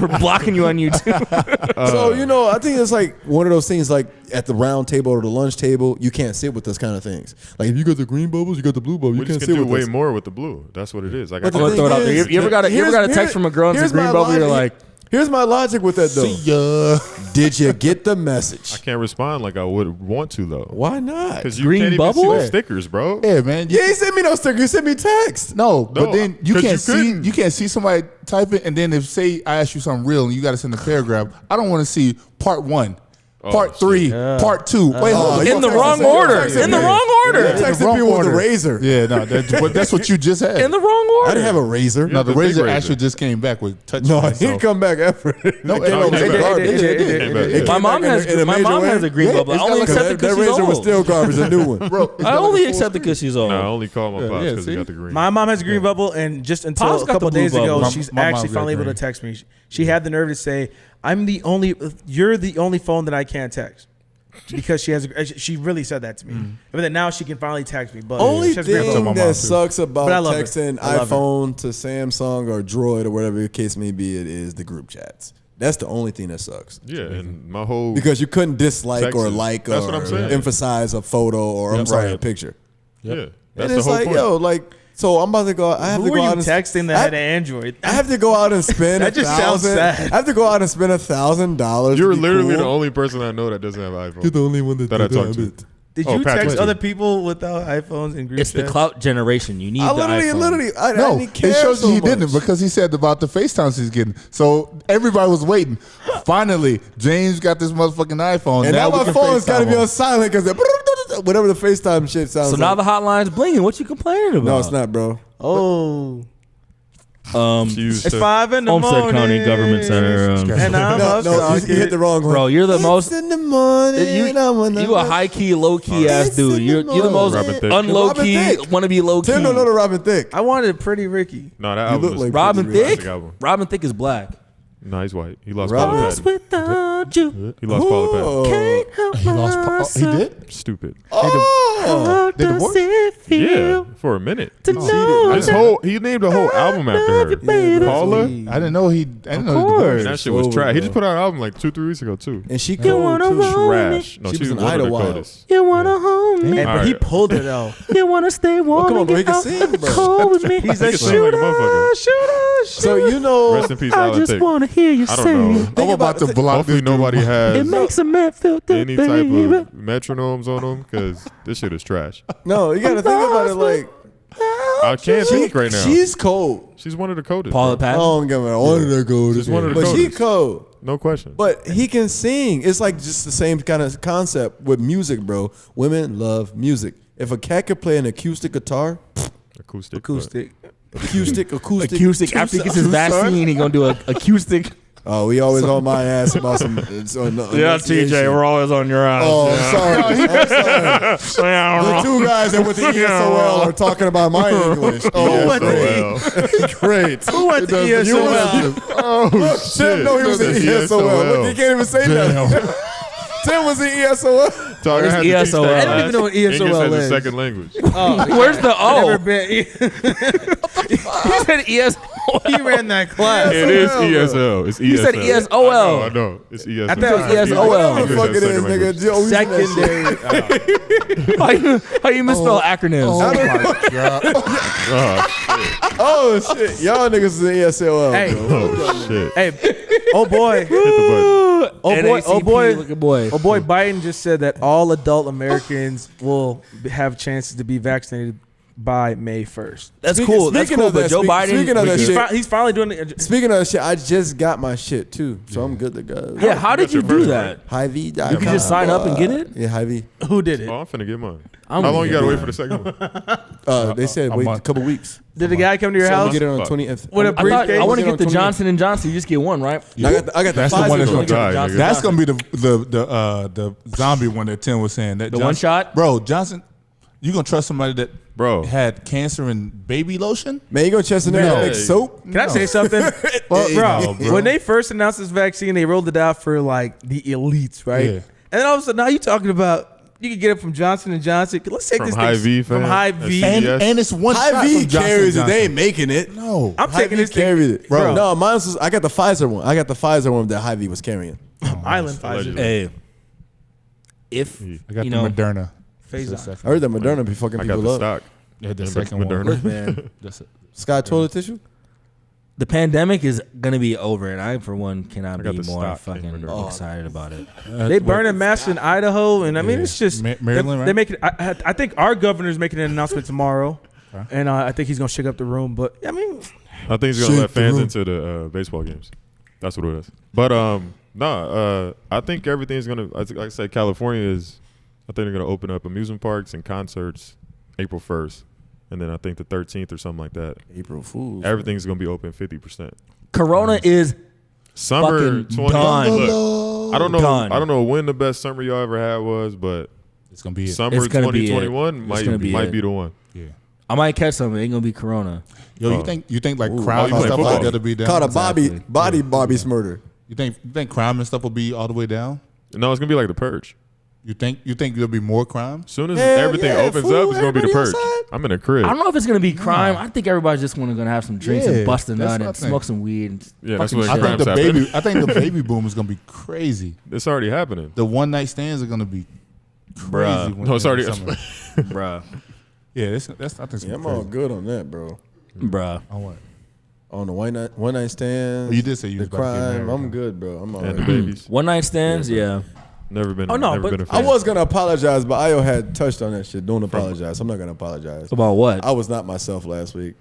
We're blocking you on YouTube. So, I think it's like one of those things like at the round table or the lunch table, you can't sit with those kind of things. Like if you got the green bubbles, you got the blue bubble. we You just can't can sit do with way us. more with the blue. That's what it is. Like But I'm gonna throw it out there. You ever got a text from a girl in here's green my bubble? You're logic- like, here's my logic with that though. See ya. Did you get the message? I can't respond like I would want to though. Why not? Because you Green can't even bubble? see the stickers, bro. Yeah, man. You ain't sent me no sticker. You sent me text. No, but No, then you 'cause can't you see couldn't. you can't see somebody type it, and then if say I ask you something real and you got to send a paragraph, I don't want to see part 1, part 3, part 2. Wait, hold on. in the you wrong texting- order. you texting In the me. wrong order. You In the texting wrong people with order. a razor. Yeah, no, that's what you just had. in the wrong order. I didn't have a razor. no, the the big razor razor. actually just came back with touch. No, screen, he didn't come back ever. No, It came no, over it some did. garbage. It did. It My came mom back has in a my major mom way. has a green bubble. I It's only got- accept it that because she's razor was old. still garbage. A new one. bro. I only accept it because she's old. No, I only call my pops yeah, because he see? got the green. My mom has a green bubble, and just until Pop's a got couple the blue days ago, bubble. she's My actually mom's got finally able to green. text me. She had the nerve to say, you're the only phone that I can't text." Because she really said that to me. But then now she can finally text me. But Only she has a green thing bubble. my mom, that too. sucks about But I love her. texting I love her. iPhone to Samsung or Droid or whatever the case may be, it is the group chats. That's the only thing that sucks. Yeah, and my whole Because you couldn't dislike or Texas. like That's or what I'm saying. emphasize a photo or I'm sorry, a picture. yeah, And that's the it's whole like, point. yo, like, so I'm about to go. I have Who to were go you out and texting that I- had an Android? I have to go out and spend That just sounds $1,000. sad. I have to go out and spend $1,000. You're to be literally cool. the only person I know that doesn't have an iPhone. You're the only one that I did talk to. it. Did Oh, you Patrick text too. other people without iPhones and group It's the chats? clout generation. You need the iPhone. I No, didn't care it shows so you he much. didn't because he said about the FaceTimes he's getting. So everybody was waiting. Finally, James got this motherfucking iPhone. And now we my can phone's got to FaceTime be him. on silent because whatever the FaceTime shit sounds So like. now the hotline's blinging. What you complaining about? No, it's not, bro. Oh, She used it's to- 5 in the Homestead morning. County Government Center. And I'm No, up no, you hit the wrong one. Bro, you're the It's most. in the morning. You a high key, low key ass It's dude. in You're the the most Robin Thicke. unlow Robin key. Thicke. Want to be low key. Tim don't know the Robin Thicke. I wanted Pretty Ricky. No, that You album look is like Robin Pretty Ricky. Thicke. classic album. Robin Thicke is black. No, he's white. He lost Robin Paula Lost Patton. without you. He lost Paula Patton. Oh. Can't help He lost. He myself. did. Stupid. Oh. How They does divorced? it Yeah, feel for a minute. to know His that whole he named a whole album after love you, her. baby? Paula. I didn't know he. I didn't know he course. divorced. And that shit was Over, trash. He bro. just put out an album like 2-3 weeks ago too. And she You cold wanna too. roll Trash. No, She was was an one of the Idlewild. coldest. You wanna hold me? Hey, All but he right. pulled it out. You wanna stay warm come on, and bro, he get can out sing, of the bro. cold with me? He can sing like a motherfucker. So you know, Rest in peace, I Alan just Thicke. wanna hear you I say don't know. it. I'm about to block Hopefully this dude. nobody It has makes a man feel good, any type baby. of metronomes on them because this shit is trash. no, you got to think about it like I can't think right now. she's cold. She's one of the coldest. Paula bro. I Patton. don't get me wrong. One of the cold. She's one of the But she coldest. cold. No question. But he can sing. It's like just the same kind of concept with music, bro. Women love music. If a cat could play an acoustic guitar, Acoustic. Acoustic. acoustic. Acoustic. After he gets his vaccine, he gonna do a acoustic. Oh, we always on my ass about some. we're always on your ass. Oh, I'm sorry. The two guys that went to ESOL are talking about my English. Oh, ESOL. great. Who went to You ESOL? Oh Tim know he was in ESOL. Look, he can't even say that. Tim was in ESOL. Dog, I had to teach ESOL? that I don't even class. know what English ESOL as a is. second language. Where's the Never O? been. He said ES. He ran that class. It is ESL. It's ESL. You said ESOL. I know. It's ESL. I thought it was ESOL. Whatever the English fuck as it is, second language. nigga. Joe, we should that shit. How you misspell acronyms? Oh my god! Oh shit, y'all niggas is in ESOL. Hey. bro. Oh shit. Hey, oh boy. Hit the button. looking boy. Oh boy, Biden just said that all adult Americans will have chances to be vaccinated by May 1st. That's cool. That's speaking cool. of But that, Joe Biden, speaking of that shit, He's finally doing it. Speaking of that shit, I just got my shit too, so I'm good to go. yeah. How did you do that? Hy-Vee.com. You just sign up and get it? Yeah, Hy-Vee. Who did it? Oh, I'm finna get mine. I'm How gonna long you get gotta wait mine. for the second one? They said wait a couple weeks. Did the guy come to your So house? get it on Fuck. 20th. With a I briefcase? want to Get get the on 20th. Johnson & Johnson. You just get one, right? I got the That's the Pfizer one that's one. gonna die, nigga. That's gonna be the zombie one that Tim was saying. That The one shot? bro. Johnson, you gonna trust somebody that Bro. had cancer and baby lotion? Man, you gonna chest in there No. and make soap? Can I say something? Well, No, bro, when they first announced this vaccine, they rolled it out for like the elites, right? Yeah. And then all of a sudden, now you talking about you can get it from Johnson & Johnson. Let's take From this Hy-Vee, thing from fam. Hy-Vee. That's- And Yes. and it's one shot Hy-Vee from Johnson carries it. Johnson. They ain't making it. No, I'm taking this thing. carried it, Bro. No, mine was. I got the Pfizer one. I got the Pfizer one that Hy-Vee was carrying. Island Allegedly. Pfizer. Hey, if I got you the know, Moderna. Phase That's on. the I second heard that Moderna be fucking I got people the up. stock. Yeah, the And second one. Moderna. man, That's it. Sky toilet tissue. the pandemic is gonna be over, and I, for one, cannot I got be the more stock in fucking Moderna. excited about it. They burning masks in Idaho, and I mean, Yeah. it's just Maryland, They right? make it. I think our governor's making an announcement tomorrow, Okay. and I think he's gonna shake up the room. But I mean, I think he's gonna Shake let the fans room. into the baseball games. That's what it is. But I think everything's gonna. Like I said, California is. I think they're gonna open up amusement parks and concerts April 1st, and then I think the 13th or something like that. April Fools. Everything's gonna be open 50%. Corona is Summer Fucking 20. done. Look, I don't know. Done. I don't know when the best summer y'all ever had was, but It's gonna be it. summer It's gonna be it. 2021 It's might gonna be might it. be the one. Yeah. I might catch something. It ain't gonna be Corona. Yo, Oh. you think like Ooh, crime you and play stuff football. like that'll be down? Caught a Exactly. Bobby murder. You think crime and stuff will be all the way down? No, it's gonna be like the purge. You think there'll be more crime? As soon as Hell everything yeah, opens fool, up, it's gonna be the everybody purge. outside. I'm in a crib. I don't know if it's gonna be crime. I think everybody's just gonna have some drinks Yeah, and bust a that's nut what I and think. smoke some weed. And Yeah, that's fucking what shit. I think crime's happening. I think the baby boom is gonna be crazy. It's already happening. The one night stands are gonna be crazy. Bruh. when- No, it's in already. the summer. bruh, Yeah, that's I think it's Yeah, I'm crazy. all good on that, bro. bruh. On what? On the one night stands. Well, you did say you the was about to get crime. married, I'm huh? good, bro. I'm all And the right. babies. One night stands, yeah. Never been. Oh, no, never but been a I fan. was gonna apologize, but Io had touched on that shit. Don't apologize. I'm not gonna apologize. About what? I was not myself last week.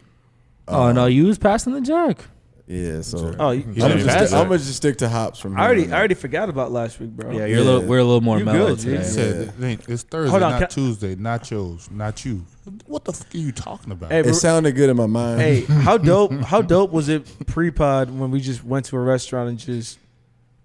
Oh no, you was passing the jack. Yeah, so oh, you, He's gonna pass I'm it. gonna just stick to hops from here. I already forgot about last week, bro. Yeah, Yeah. we're a little more You mellow good, G. He today. said it ain't- it's Thursday, Hold on, not can- Tuesday, nachos, not you. What the fuck are you talking about? Hey, It sounded good in my mind. hey, how dope was it pre-pod when we just went to a restaurant and just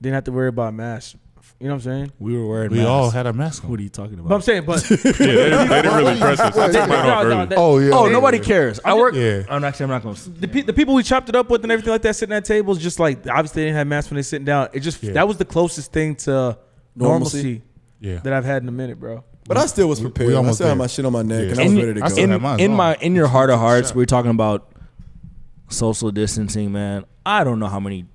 didn't have to worry about masks? You know what I'm saying? We were wearing we masks. all had our mask on. What are you talking But I'm about? saying, but Yeah, they didn't really press us. I took mine off early. Oh yeah. Oh, nobody cares. I work. Yeah. I'm not going to. the people we chopped it up with and everything like that sitting at tables, just like obviously they didn't have masks when they sitting down. It just Yeah. that was the closest thing to normalcy Yeah. that I've had in a minute, bro. But I still was prepared. I almost still had there. my shit on my neck, Yeah. and I was In, ready to I go. still have mine on. in your heart of hearts, we're talking about social distancing, man. I don't know how many.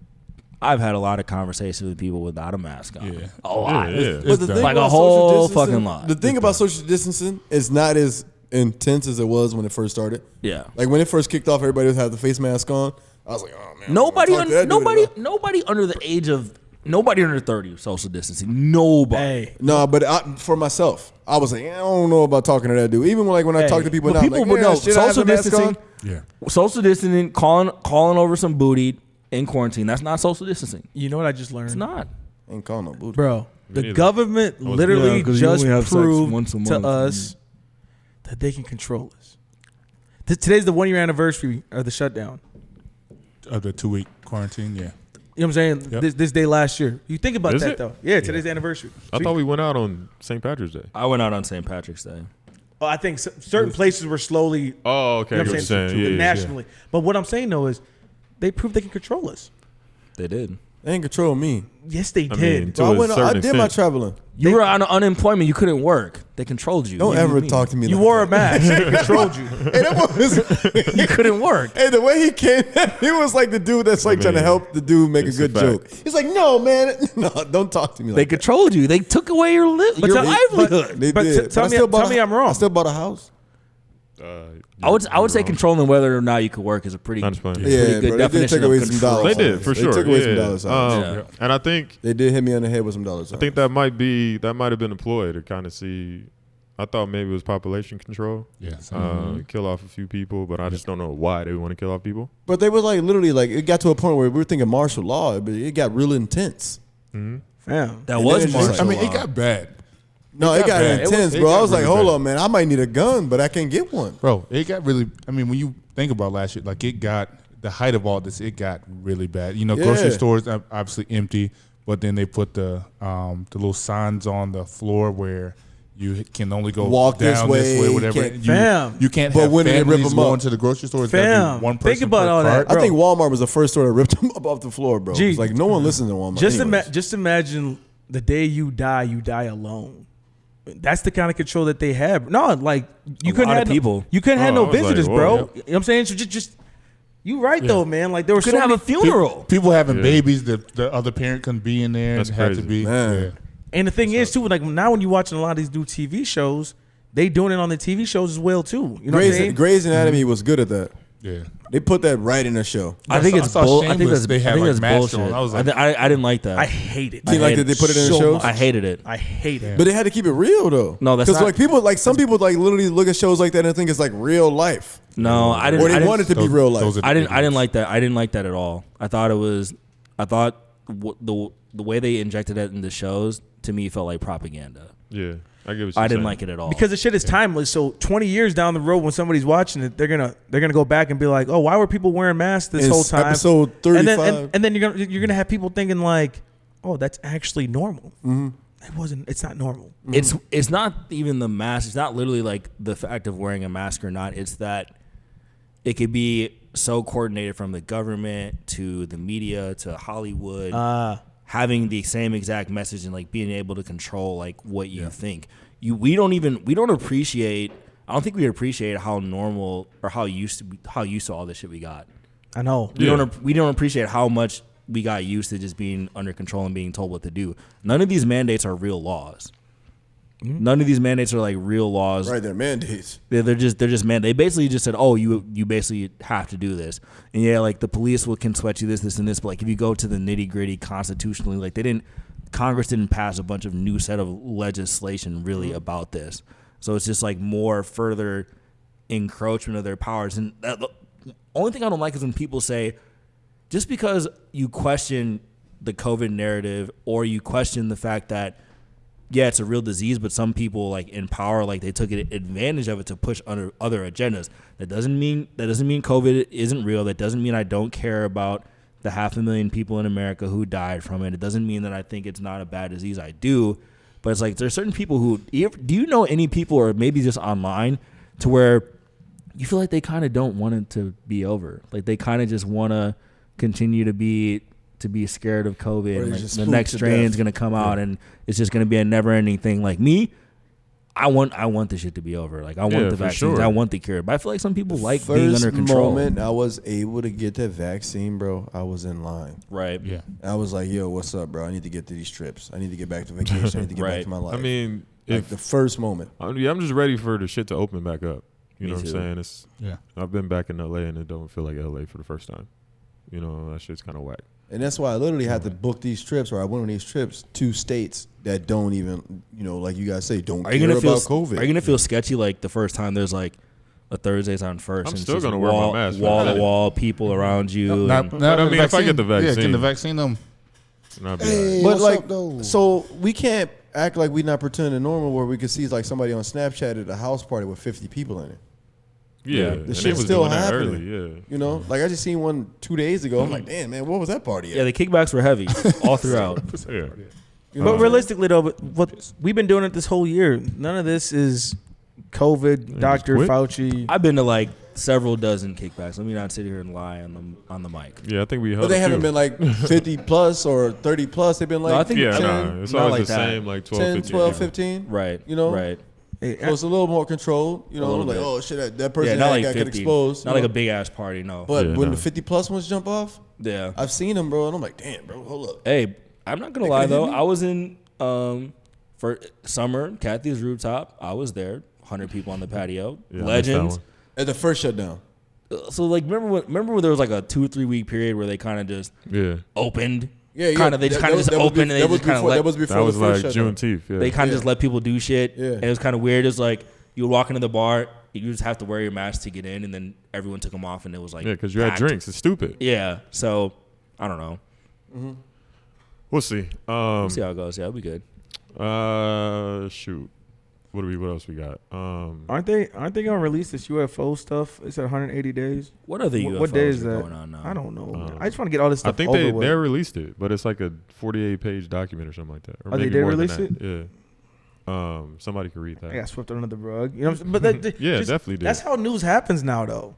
I've had a lot of conversations with people without a mask on. Yeah. A lot. Yeah, yeah. But the done. thing Like a about whole social distancing- fucking lot. The thing about social distancing is not as intense as it was when it first started. Yeah. Like when it first kicked off, everybody would have the face mask on. I was like, oh man. Nobody, I'm gonna talk to that dude nobody, about- nobody under the age of nobody under 30 social distancing. Nobody. Hey, No, but for myself, I was like, I don't know about talking to that dude. Even when I talk to people but now, I'm people like, would yeah, know shit, I have social a mask distancing. on. Yeah. Social distancing, calling over some booty in quarantine. That's not social distancing. you know what I just learned, It's not. Ain't calling no booty. bro? Me The neither. government was- literally Yeah, 'cause you just only have sex proved once a to month. us that they can control us. Today's the 1 year anniversary of the shutdown. Of the 2-week quarantine, yeah. You know what I'm saying? Yep. This day last year. You think about Is that it? though. Yeah, today's the anniversary. I thought we went out on St. Patrick's Day. I went out on St. Patrick's Day. Well, I think certain places were slowly Oh, okay. you know What what you're I'm saying? saying. Yeah, yeah, yeah. nationally. But what I'm saying though is they proved they can control us. They did. They ain't control me. Yes, they I did. mean, So I To a went. I certain did my extent. traveling. You were on unemployment. You couldn't work. They controlled you. Don't What do ever mean? talk to me. You like wore a that. mask. They controlled you. Hey, that was. You couldn't work. Hey, the way he came, he was like the dude that's like trying to mean, help the dude make a it's good a joke. fact. He's like, no, man, no, don't talk to me They like that. controlled you. They took away your But your tell- livelihood. They But did. tell I me- still tell bought me a- I'm wrong. I still bought a house. I would say controlling whether or not you could work is a pretty I'm just playing. Yeah, good bro, they did definition take away of some control. dollars. They did for sure. They took away some yeah. dollars. Yeah. And I think They did hit me on the head with some dollars. I think that might have been employed to kind of see. I thought maybe it was population control. Yeah. Kill off a few people, but I just don't know why they want to kill off people. But they was like literally like it got to a point where we were thinking martial law, but it got real intense. Fam. That And was then it's just martial like- I mean, it got bad. No, it got bad. intense, It bro. got I was like, really hold bad. on, man. I might need a gun, but I can't get one. Bro, it got really. I mean, when you think about last year, like it got the height of all this, it got really bad. You know, grocery Yeah. stores are obviously empty, but then they put the little signs on the floor where you can only go Walk this down way, whatever. can't- Fam. You can't But have when they rip families them up- going to the grocery store. It's gotta be Fam, one person think about per all that. cart. I Bro. think Walmart was the first store that ripped them up off the floor, bro. Gee. It's like no one listens to Walmart. Just imagine the day you die alone. That's the kind of control that they have. No, like you A couldn't lot have of people. You couldn't have Oh, no I was like, visitors, whoa. bro. You know what I'm saying? So just you right though, man. Like there was Couldn't so have a many, funeral. People having Yeah. babies, the other parent couldn't be in there. That's and had to crazy. be. Man. Yeah. and the thing is too, like now when you're watching a lot of these new TV shows, they doing it on the TV shows as well too. You know what I'm saying? Grey's Anatomy was good at that. Yeah. They put that right in the show. I think it's saw bull. I think Shameless, that's they had, I think like, that's masks on. bullshit. I was like- I didn't like that. I hate it. Do you like that they put it in the shows? I hated it. I hate it. But they had to keep it real though. No, that's because not- like people, like some people, like literally look at shows like that and think it's like real life, No, I didn't. or I they didn't, want it to be those- real life. those are- I didn't like that. I didn't like that at all. I thought the way they injected it in the shows to me felt like propaganda. Yeah, I get what you're I didn't saying. like it at all. Because the shit is timeless. So 20 years down the road, when somebody's watching it, they're gonna go back and be like, "Oh, why were people wearing masks this It's whole time?" episode And 35. then you're gonna have people thinking like, "Oh, that's actually normal." It wasn't. It's not normal. It's not even the mask. It's not literally like the fact of wearing a mask or not. It's that it could be so coordinated from the government to the media to Hollywood, having the same exact message and like being able to control like what you think. We don't appreciate. I don't think we appreciate how normal or how used to all this shit we got. I know. We don't appreciate how much we got used to just being under control and being told what to do. None of these mandates are real laws. None of these mandates are like real laws. Right, they're mandates. They're just man. They basically just said, "Oh, you basically have to do this." And yeah, like the police can sweat you this, and this. But like if you go to the nitty gritty constitutionally, like Congress didn't pass a bunch of new set of legislation really about this. So it's just like more further encroachment of their powers. And the only thing I don't like is when people say, just because you question the COVID narrative or you question the fact that, yeah, it's a real disease, but some people like in power, like they took advantage of it to push under other agendas. That doesn't mean COVID isn't real. That doesn't mean I don't care about the 500,000 people in America who died from it. It doesn't mean that I think it's not a bad disease. I do, but it's like there's certain people who do you know any people or maybe just online to where you feel like they kind of don't want it to be over. Like they kind of just want to continue to be scared of COVID. Or And, like, just the spooked next to strain is death. going to come out and it's just going to be a never ending thing. Like me, I want this shit to be over. Like I want Yeah, the for vaccines. sure. I want the cure. But I feel like some people like being First under control. moment I was able to get that vaccine, bro, I was in line. Right. Yeah. I was like, yo, what's up, bro? I need to get to these trips. I need to get back to vacation. I need to get back Right. to my life. I mean, like the first moment. I'm just ready for the shit to open back up. You Me know what too. I'm saying? Yeah. I've been back in LA and it don't feel like LA for the first time. You know, that shit's kind of whack. And that's why I literally had to book these trips, or I went on these trips to states that don't even, like you guys say, don't Are you care gonna feel about COVID. Are you gonna feel sketchy like the first time there's like a Thursdays on first? I'm and still it's just gonna wear my wall, mask, wall man. to wall, people around you. Not, and- not I the mean, if I get the yeah, vaccine. getting the vaccine, And I'll be all right. But like, so we can't act like we're not pretending normal, where we could see like somebody on Snapchat at a house party with 50 people in it. Yeah, The and they shit's was still doing that happening. early, yeah. You know, like I just seen one 2 days ago. I'm like, damn, man, what was that party at? yeah, the kickbacks were heavy all throughout. Yeah. But realistically, though, what we've been doing it this whole year. None of this is COVID. Dr. quit. Fauci. I've been to like several dozen kickbacks. Let me not sit here and lie on the mic. Yeah, I think we held But they a haven't few. been like 50 plus or 30 plus. They've been like No, I think Yeah, 10, nah, it's not always like the that. same, like 12, 10 15. 12, 15. Right. You know? Right. Hey, So it's a little more controlled. You know, little like, bit. oh, shit, that Yeah, person not had like got 50. exposed. Not you like know? a big ass party. No. But Yeah, when no. the 50 plus ones jump off, yeah. I've seen them, bro, and I'm like, damn, bro, hold up. Hey, I'm not gonna They lie could've hit though. me. I was in for summer Kathy's rooftop. I was there. 100 people on the patio. Yeah, I missed that Legends. one. At the first shutdown. So like, remember when there was like a 2 or 3 week period where they kind of just opened. Yeah. Kind of they just kind of just opened and they just kind of let. That was before That was the first like shutdown. Juneteenth. Yeah. They kind of just let people do shit. Yeah. And it was kind of weird. It's like you would walk into the bar, you just have to wear your mask to get in, and then everyone took them off, and it was like because you had packed. drinks. It's stupid. Yeah. So I don't know. We'll see. We'll see how it goes. Yeah, it'll be good. Shoot. What else we got? Aren't they gonna release this UFO stuff? It's at 180 days. What other UFOs What day is are that? going on now? I don't know. Man. I just want to get all this I stuff think over they with. released it, but it's like a 48-page document or something like that. Or Oh, they maybe did more than release that. Yeah. Somebody could read I that. got swept under the rug. You know what I'm saying? But that, Yeah, definitely did. That's how news happens now, though.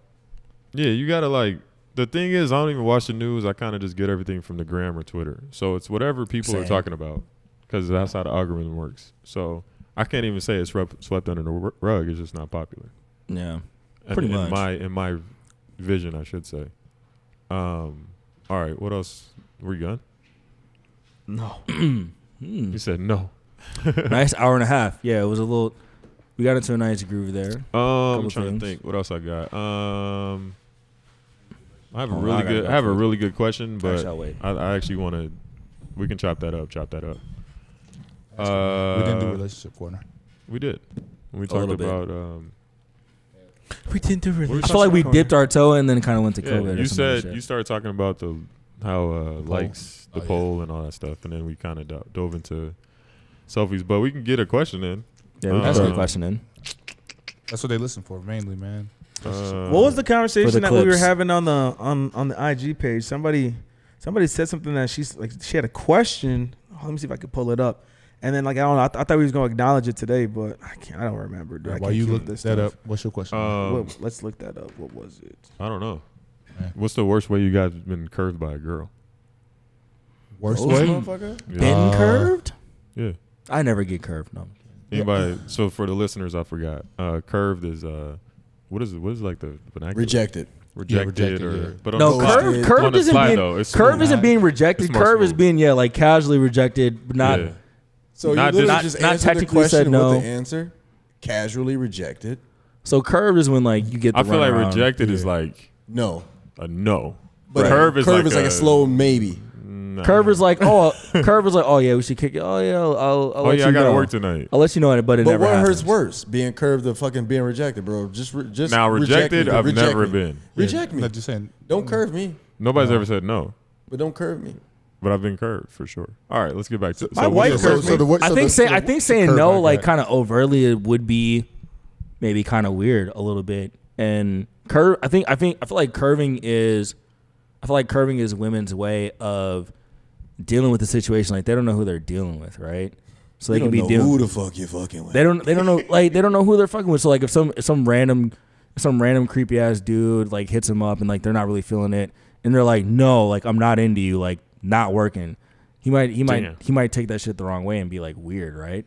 Yeah, you gotta like. The thing is, I don't even watch the news. I kind of just get everything from the gram or Twitter. So it's whatever people are Same. talking about, because that's how the algorithm works. So I can't even say it's swept under the rug. It's just not popular. Yeah. And Pretty much. In my vision, I should say. All right, what else? We done? No. You said no. Nice hour and a half. Yeah, it was a little. We got into a nice groove there. I'm trying things. to think. What else I got? I have a Oh, I really gotta good. go I have a first. really good question, but Actually, I'll wait. I actually want to. We can chop that up. We didn't do relationship corner. We did. When we A talked little bit. about. We didn't do really. I feel like we dipped our toe and then kind of went to Yeah, COVID. you or some other said shit. you started talking about how likes the Oh, yeah. poll and all that stuff, and then we kind of dove into selfies. But we can get a question in. Yeah, we can throw a Um, question in. That's what they listen for mainly, man. What was the For conversation the that we were clips. having on the IG page? Somebody said something that she had a question. Oh, let me see if I could pull it up. And then I don't know. I thought we was gonna acknowledge it today, but I don't remember. Dude. I While can't you keep look this that stuff. up, what's your question? Let's look that up. What was it? I don't know. Yeah. What's the worst way you guys been curved by a girl? Worst Those way? motherfucker? Yeah. Been curved? Yeah. I never get curved. No. Anybody? So for the listeners, I forgot. Curved is what is it? What is like the vernacular? Rejected. Rejected, rejected, or yeah. but on No, the Ghosted. slide- curved on the isn't slide, being though, it's curve smooth. isn't being rejected. It's more Curve is smooth. being like casually rejected, but not. Yeah. So you Not literally just- just not answered the technically said question no. with the answer. Casually rejected. So curve is when like you get. The I feel like runaround. rejected is Yeah. like No. a no. But Curve is like a slow maybe. nah. Curve is like oh yeah, we should kick it. Oh yeah, I'll Oh let yeah, you I gotta know. work tonight. I'll let you know, but it But never what happens. hurts worse? Being curved or fucking being rejected, bro? Just Now rejected, I've reject never me. been. Reject me. Not just saying. Don't curve me, Nobody's ever said no, but don't curve me. but I've been curved for sure. All right, let's get back to My wife curved me. I think saying no like kind of overtly it would be maybe kind of weird a little bit. And curve, I feel like curving is women's way of dealing with the situation. Like they don't know who they're dealing with, right? So they You can don't be know dealing. who the fuck you fucking with. They don't know like they don't know who they're fucking with. So like if some random creepy ass dude like hits them up and like they're not really feeling it and they're like, no, like I'm not into you, like not working. He might take that shit the wrong way and be like weird, right?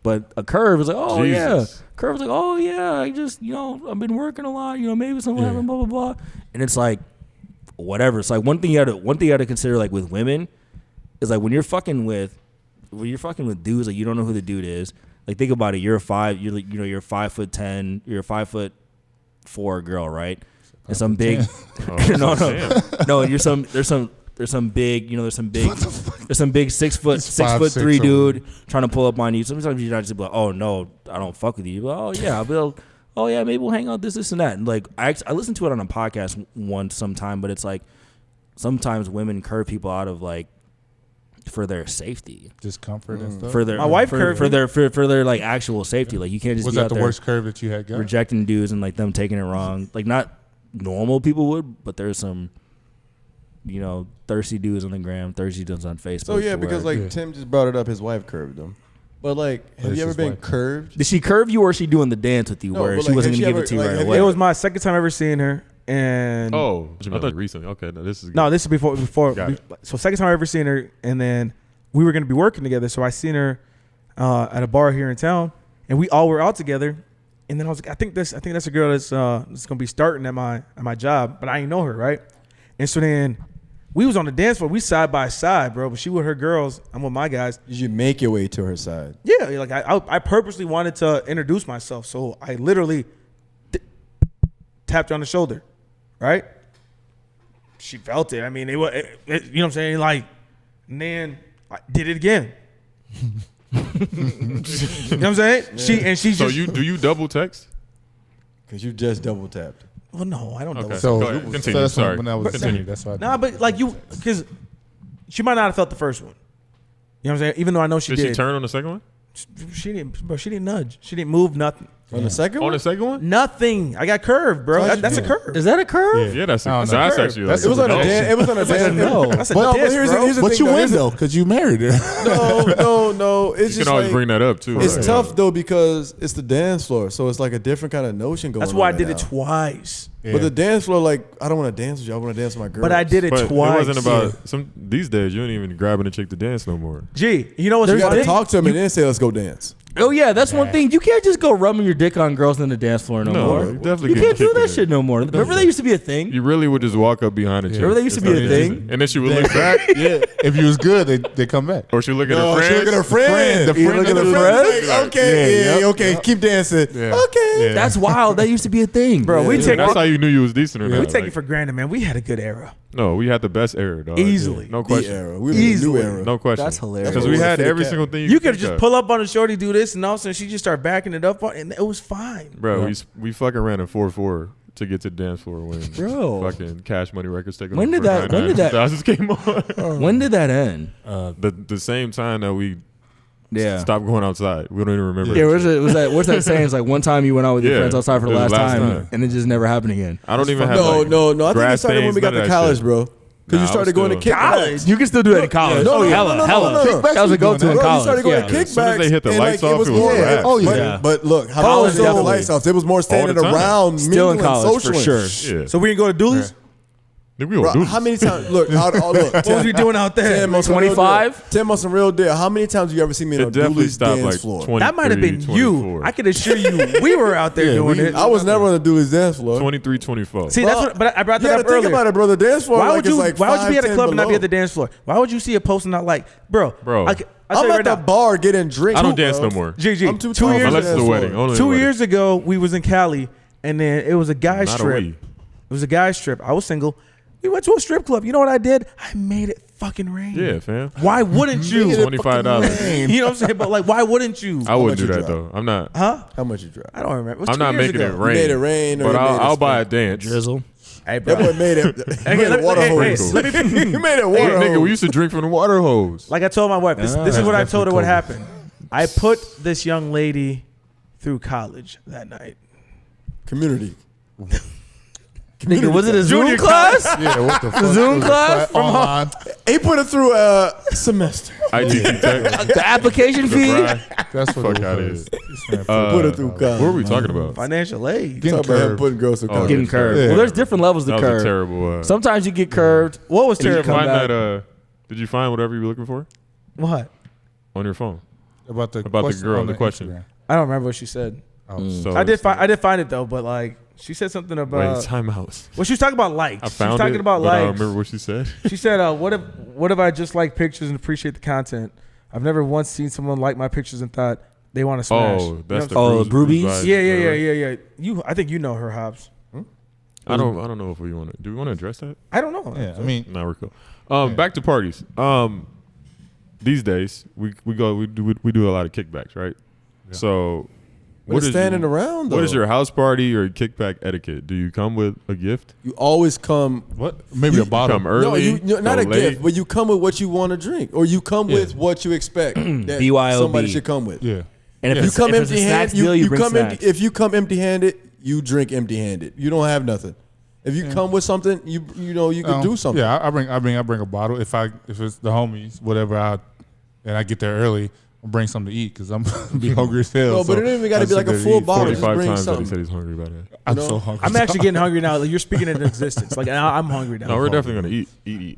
But a curve is like, oh Jesus. yeah. Curve is like, oh yeah, I just I've been working a lot, maybe something happened, blah blah blah. And it's like whatever. It's like one thing you have to consider like with women is like when you're fucking with dudes, like you don't know who the dude is. Like think about it, you're 5'10", you're a 5'4" girl, right? And some big no, there's some big 6'3" dude trying to pull up on you. Sometimes you're not just like, oh no, I don't fuck with you. But, oh yeah, maybe we'll hang out this and that. And like I listened to it on a podcast once sometime, but it's like sometimes women curve people out of like for their safety, discomfort and stuff. for their My wife for curved their like actual safety. Like you can't just Was be that out the there worst curve that you had got? rejecting dudes and like them taking it wrong. Like not normal people would, but there's some thirsty dudes on the gram, thirsty dudes on Facebook. So yeah, because like Yeah. Tim just brought it up, his wife curved him. But like, have It's you ever his been wife. curved? did she curve you or is she doing the dance with you No, where but, she like, wasn't has gonna she give ever- it to you like, right have away? It was my second time ever seeing her, and Oh, I thought recently. Okay, no, this is good. no, this is before. Got it. So second time I ever seen her, and then we were gonna be working together. So I seen her at a bar here in town, and we all were out together. And then I was like, I think that's a girl that's gonna be starting at my job, but I ain't know her, right? And so then We was on the dance floor. We side by side, bro. But she with her girls. I'm with my guys. Did you make your way to her side? Yeah, like I purposely wanted to introduce myself, so I literally tapped her on the shoulder, right? She felt it. I mean, you know what I'm saying? Like, and then I did it again. You know what I'm saying? Yeah. So do you double text? Because you just double tapped. Well, no, I don't know. Okay. So, Go ahead. Continue. that's Sorry. when I was Continue. That's why. Nah, but like because she might not have felt the first one. You know what I'm saying? Even though I know she Did did. she turn on the second one? She didn't, bro. She didn't nudge. She didn't move nothing. On the second On one? the second one? Nothing. I got curved, bro. That's a curve. Is that a curve? Yeah, that's I don't know. that's curve. actually That's like It was on a no. dance. It was on a dance. No. That's a But diss, here's bro. the But thing, you win here's the- though, because you married her. No. It's You just can always like, bring that up too. it's right? tough though because it's the dance floor, so it's like a different kind of notion going That's on. why I right did now. it twice. Yeah. But the dance floor, like, I don't want to dance with you. I want to dance with my girl. But I did it But twice. it wasn't about these days. You ain't even grabbing a chick to dance no more. Gee, you know what's You got to funny? talk to him and then say, "Let's go dance." Oh yeah, that's one thing. You can't just go rubbing your dick on girls on the dance floor no No, more. you definitely You get can't do kicked in that it. shit no more. Remember that used to be a thing. You really would just walk up behind a chick. Remember that used to be a thing? And then she would look back. Yeah, if you was good, they come back. Or she look at her No, she friends. look at her friend. The friend look of at the her friend. friend. Like, okay, yeah, okay, keep dancing. Yeah. Okay. Yeah. That's wild. That used to be a thing, Bro, we Yeah. take That's how you knew you was decent or not. we take Like, it for granted, man. We had a good era. No, we had the best era, dog. Easily. No The question. era. We were in a new Easily. era. No question. That's hilarious. Because That's we what had we every fit single thing You could think just of. pull up on a shorty, do this, and all of a sudden she just start backing it up, and it was fine. Bro, we fucking ran a 4-4 to get to the dance floor when Bro. fucking Cash Money Records taking When did that- thousands came on. When did that end? The same time that we Yeah. stopped going outside. We don't even remember. Yeah, that what's shit. that saying? It's like one time you went out with your Yeah, friends outside for the it was last last time, time. and it just never happened again. I don't even have No. like, I think it grass started when stains, we got none of to that college, shit. bro. Because Nah, you I started was going to still- kickbacks. You can still do that in college. No, Oh, no, hella, no, no, hella. no, no. That was a go-to in Bro, college. you started going to Yeah. kickbacks. As soon as they hit the and, lights like, off, it was it was more. a wrap. Oh, yeah. But look, how College, long was the definitely. lights off? It was more standing time. around, Still in mingling, college for socialing. sure. Yeah. So we can go to Dooley's. Nigga, we gonna Bro, do how this. many times? Look, look. What was we doing out there? 25? 10 months in real deal. How many times have you ever seen me on It a definitely Dooley's stopped dance like floor? 23, That might have been you. 24. I can assure you, we were out there Yeah, doing we- it. I was never on a Dooley's dance floor. 23, 24. See, that's what. But I brought You that gotta up think earlier. about it, bro. The dance floor. Why like, would you? is like Why would you be at a 5, club 10 and not be below. at the dance floor? Why would you see a post and not like, bro? Bro. I'll tell I'm you at right the now. bar getting drinks. I don't too, dance bro. no more. GG. I'm too 2 tall years for Unless the it's a dance wedding. floor. Only a 2 wedding. years ago, we was in Cali, and then it was a guy's Not a trip. we. It was a guy's trip. I was single. We went to a strip club. You know what I did? I made it fucking rain. Yeah, fam. Why wouldn't you? $25. You know what I'm saying? But like, why wouldn't you? I wouldn't much do you that drop? though. I'm not. Huh? How much you drop? I don't remember. It was I'm 2 not years making ago. it rain. made it rain or But you made it I'll buy a spin. dance. Drizzle. Hey, bro. That boy made it. He made a water hey, hose. let me- He made a Hey, water nigga, we hose. used to drink from the water hose. Like I told my wife, this is what I told her what happened. I put this young lady through college that night. Community. Nigga, was it a Zoom Junior class? Yeah, what the fuck? Zoom class from Online. He put it through a semester. IGT Tech. The application The fee. Bri. That's what Fuck it outta was. here. This man Put it through college. What were we talking about? Financial aid. Getting Talk about him curved. putting girls through Oh, college. Getting curved. Yeah. Well, there's different levels to That was a curve. terrible. Sometimes you get curved. What was Did you terrible? find back. that? Did you find whatever you were looking for What? on your phone? About the About the question girl, on the question. Instagram. I don't remember what she said. Oh, So I did find it though, but like she said something Wait, about. time out. Well, she was talking about likes. I She was found talking it, about but I don't likes. remember what she said. She said, "What if I just like pictures and appreciate the content? I've never once seen someone like my pictures and thought they want to smash." Oh, that's the Oh, Bruce Broobies? vibes, Yeah. right? I think you know her, Hobbs. I don't know if we want to. Do we want to address that? I don't know. yeah, I mean, No, we're cool. Back to parties. These days we do a lot of kickbacks, right? Yeah. So What is standing around though? What is your house party or kickback etiquette? Do you come with a gift? You always come. what? Maybe You a bottle. Come early? Not go a late? gift, but you come with what you want to drink, or you come with what you expect that BYOB. somebody should come with. Yeah. And if You it's, come if it's a empty-handed. snacks deal, you bring come snacks. empty. If you come empty-handed, you drink empty-handed. You don't have nothing. If you come with something, you can do something. Yeah, I bring a bottle. If it's the homies, whatever, and I get there early, I'll bring something to eat because I'm be hungry as hell. No, but it ain't even gotta be like a full bottle. Just 45 bring times that he something. said he's hungry about it. I'm you know? so hungry. I'm actually getting hungry now. Like, you're speaking into existence. Like I'm hungry now. No, we're definitely gonna eat.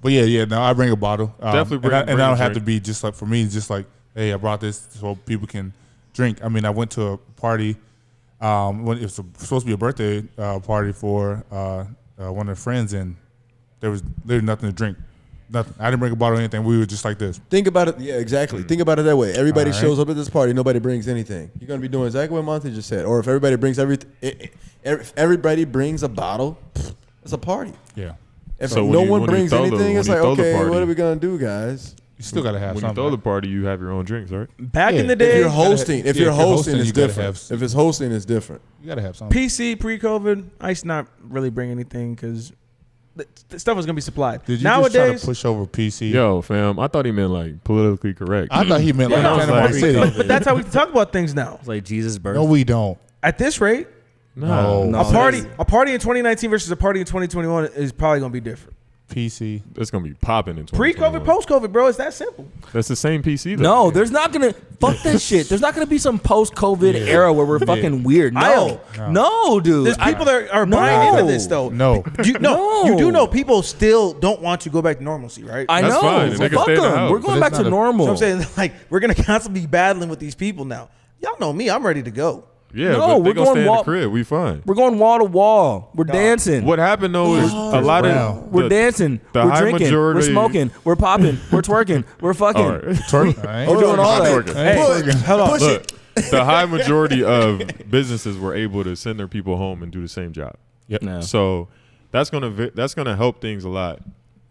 But yeah. No, I bring a bottle. Definitely bring and I don't a have to drink. be just like for me. Just like, hey, I brought this so people can drink. I mean, I went to a party when it was supposed to be a birthday party for one of the friends, and there's nothing to drink. Nothing. I didn't bring a bottle or anything. We were just like this. Think about it. Yeah, exactly. Think about it that way. Everybody All right. shows up at this party. Nobody brings anything. You're gonna be doing exactly what Monty just said. Or if everybody brings if everybody brings a bottle, it's a party. Yeah. If So no when one you brings throw the- anything, when it's you like, throw the okay, party- what are we gonna do, guys? You still gotta have When you something. throw the party, you have your own drinks, right? Back Yeah. in the If day, you're hosting, if you're hosting, it's you gotta different. have- If it's hosting, it's different. You gotta have something. PC pre-COVID, I used to not really bring anything because the stuff was gonna be supplied. Did you just try Nowadays, to push over PC? Yo, fam, I thought he meant like politically correct. I thought he meant like no, Panama like- City. but that's how we talk about things now. It's like Jesus' birth. No, we don't. At this rate, No. No. a party in 2019 versus a party in 2021 is probably gonna be different. PC. It's gonna be popping in Pre-COVID, 2021. post-COVID, bro, it's that simple. That's the same PC though. No, there's not gonna fuck that shit. There's not gonna be some post-COVID era where we're fucking weird. No, no, dude. There's people that are No. buying into this though. No. No. You do know people still don't want to go back to normalcy, right? I That's know. fine. They can Fuck stay in the them. house. We're going But back it's to not a- normal. So I'm saying, like, we're gonna constantly be battling with these people now. Y'all know me. I'm ready to go. Yeah, No, but we're they gonna going stay in the wall- crib. We fine. We're going wall to wall. We're dancing. What happened though is a lot Brown. of We're dancing. the We're high drinking. majority- We're smoking. We're popping. We're twerking. We're fucking. All right. Twerk. All right. We're doing all Not that. twerking. Hey, hold on. Look, the high majority of businesses were able to send their people home and do the same job. Yep. No. So that's gonna help things a lot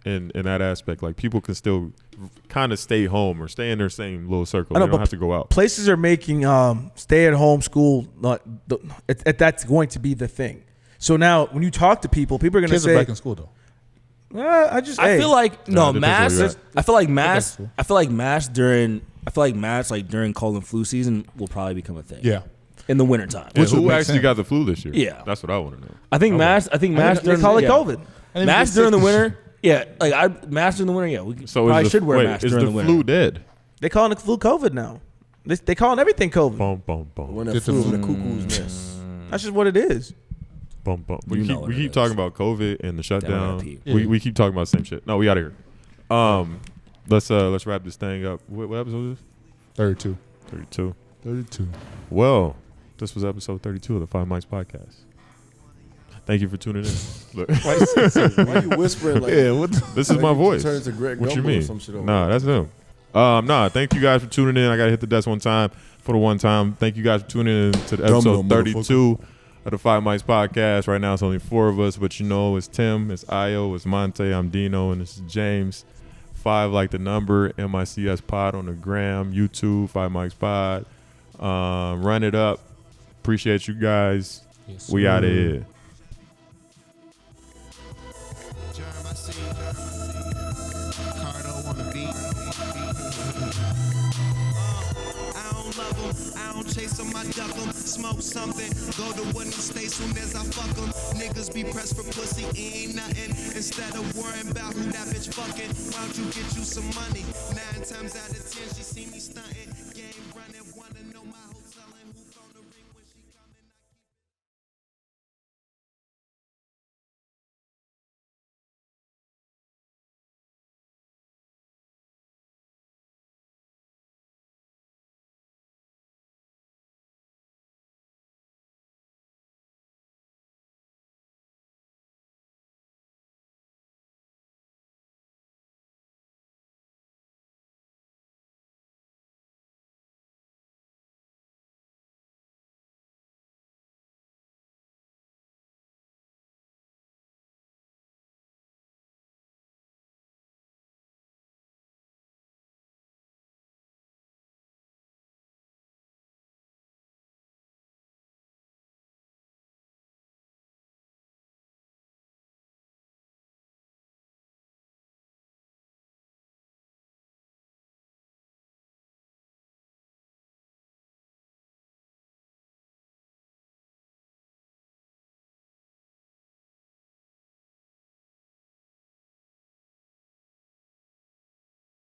in that aspect. Like people can still kind of stay home or stay in their same little circle. I know, They don't but have to go out. Places are making stay-at-home school. That's going to be the thing. So now, when you talk to people, people are going to Kids are say, back in school though. I feel like Nah, no it depends mask. where you at. I feel like mask. cool. I feel like mask during. I feel like mask like during cold and flu season will probably become a thing. Yeah. In the wintertime. And Which would who make actually sense. got the flu this year? Yeah. That's what I want to know. I think mask. I think mask they during call it yeah. COVID. And Mask then during the we get sick winter. Yeah, like I mask during the winter. Yeah, we So probably is should wear masks is during the the flu winter. dead? They calling the flu COVID now. They calling everything COVID. Boom, boom, boom, When that Get the flew flu. in the cuckoo's nest. That's just what it is. boom, boom. You know what We it keep is. talking about COVID and the shutdown. RIP. We keep talking about the same shit. No, we out of here. Let's wrap this thing up. What episode is this? 32. 32. 32. Well, this was episode 32 of the Five Mics podcast. Thank you for tuning in. Look, Why you whispering like Yeah. What? this is like my you voice. Turn into Greg What you Gumbo or mean? some shit over Nah, there. that's him. Thank you guys for tuning in. I gotta hit the desk one time for the one time. Thank you guys for tuning in to the episode Gumbo, 32 of the Five Mics podcast. Right now it's only 4 of us, but you know it's Tim, it's Io, it's Monte, I'm Dino, and it's James. 5 like the number, MICS pod on the gram, YouTube, 5 Mics pod. Run it up. Appreciate you guys. Yes, We out of here. I don't love 'em, I don't chase 'em, I duck 'em. Smoke something, go to one stay soon as I fuck 'em. Niggas be pressed for pussy, it ain't nothing. Instead of worrying about who that bitch fucking, why don't you get you some money? 9 times out of 10, she see me stunting.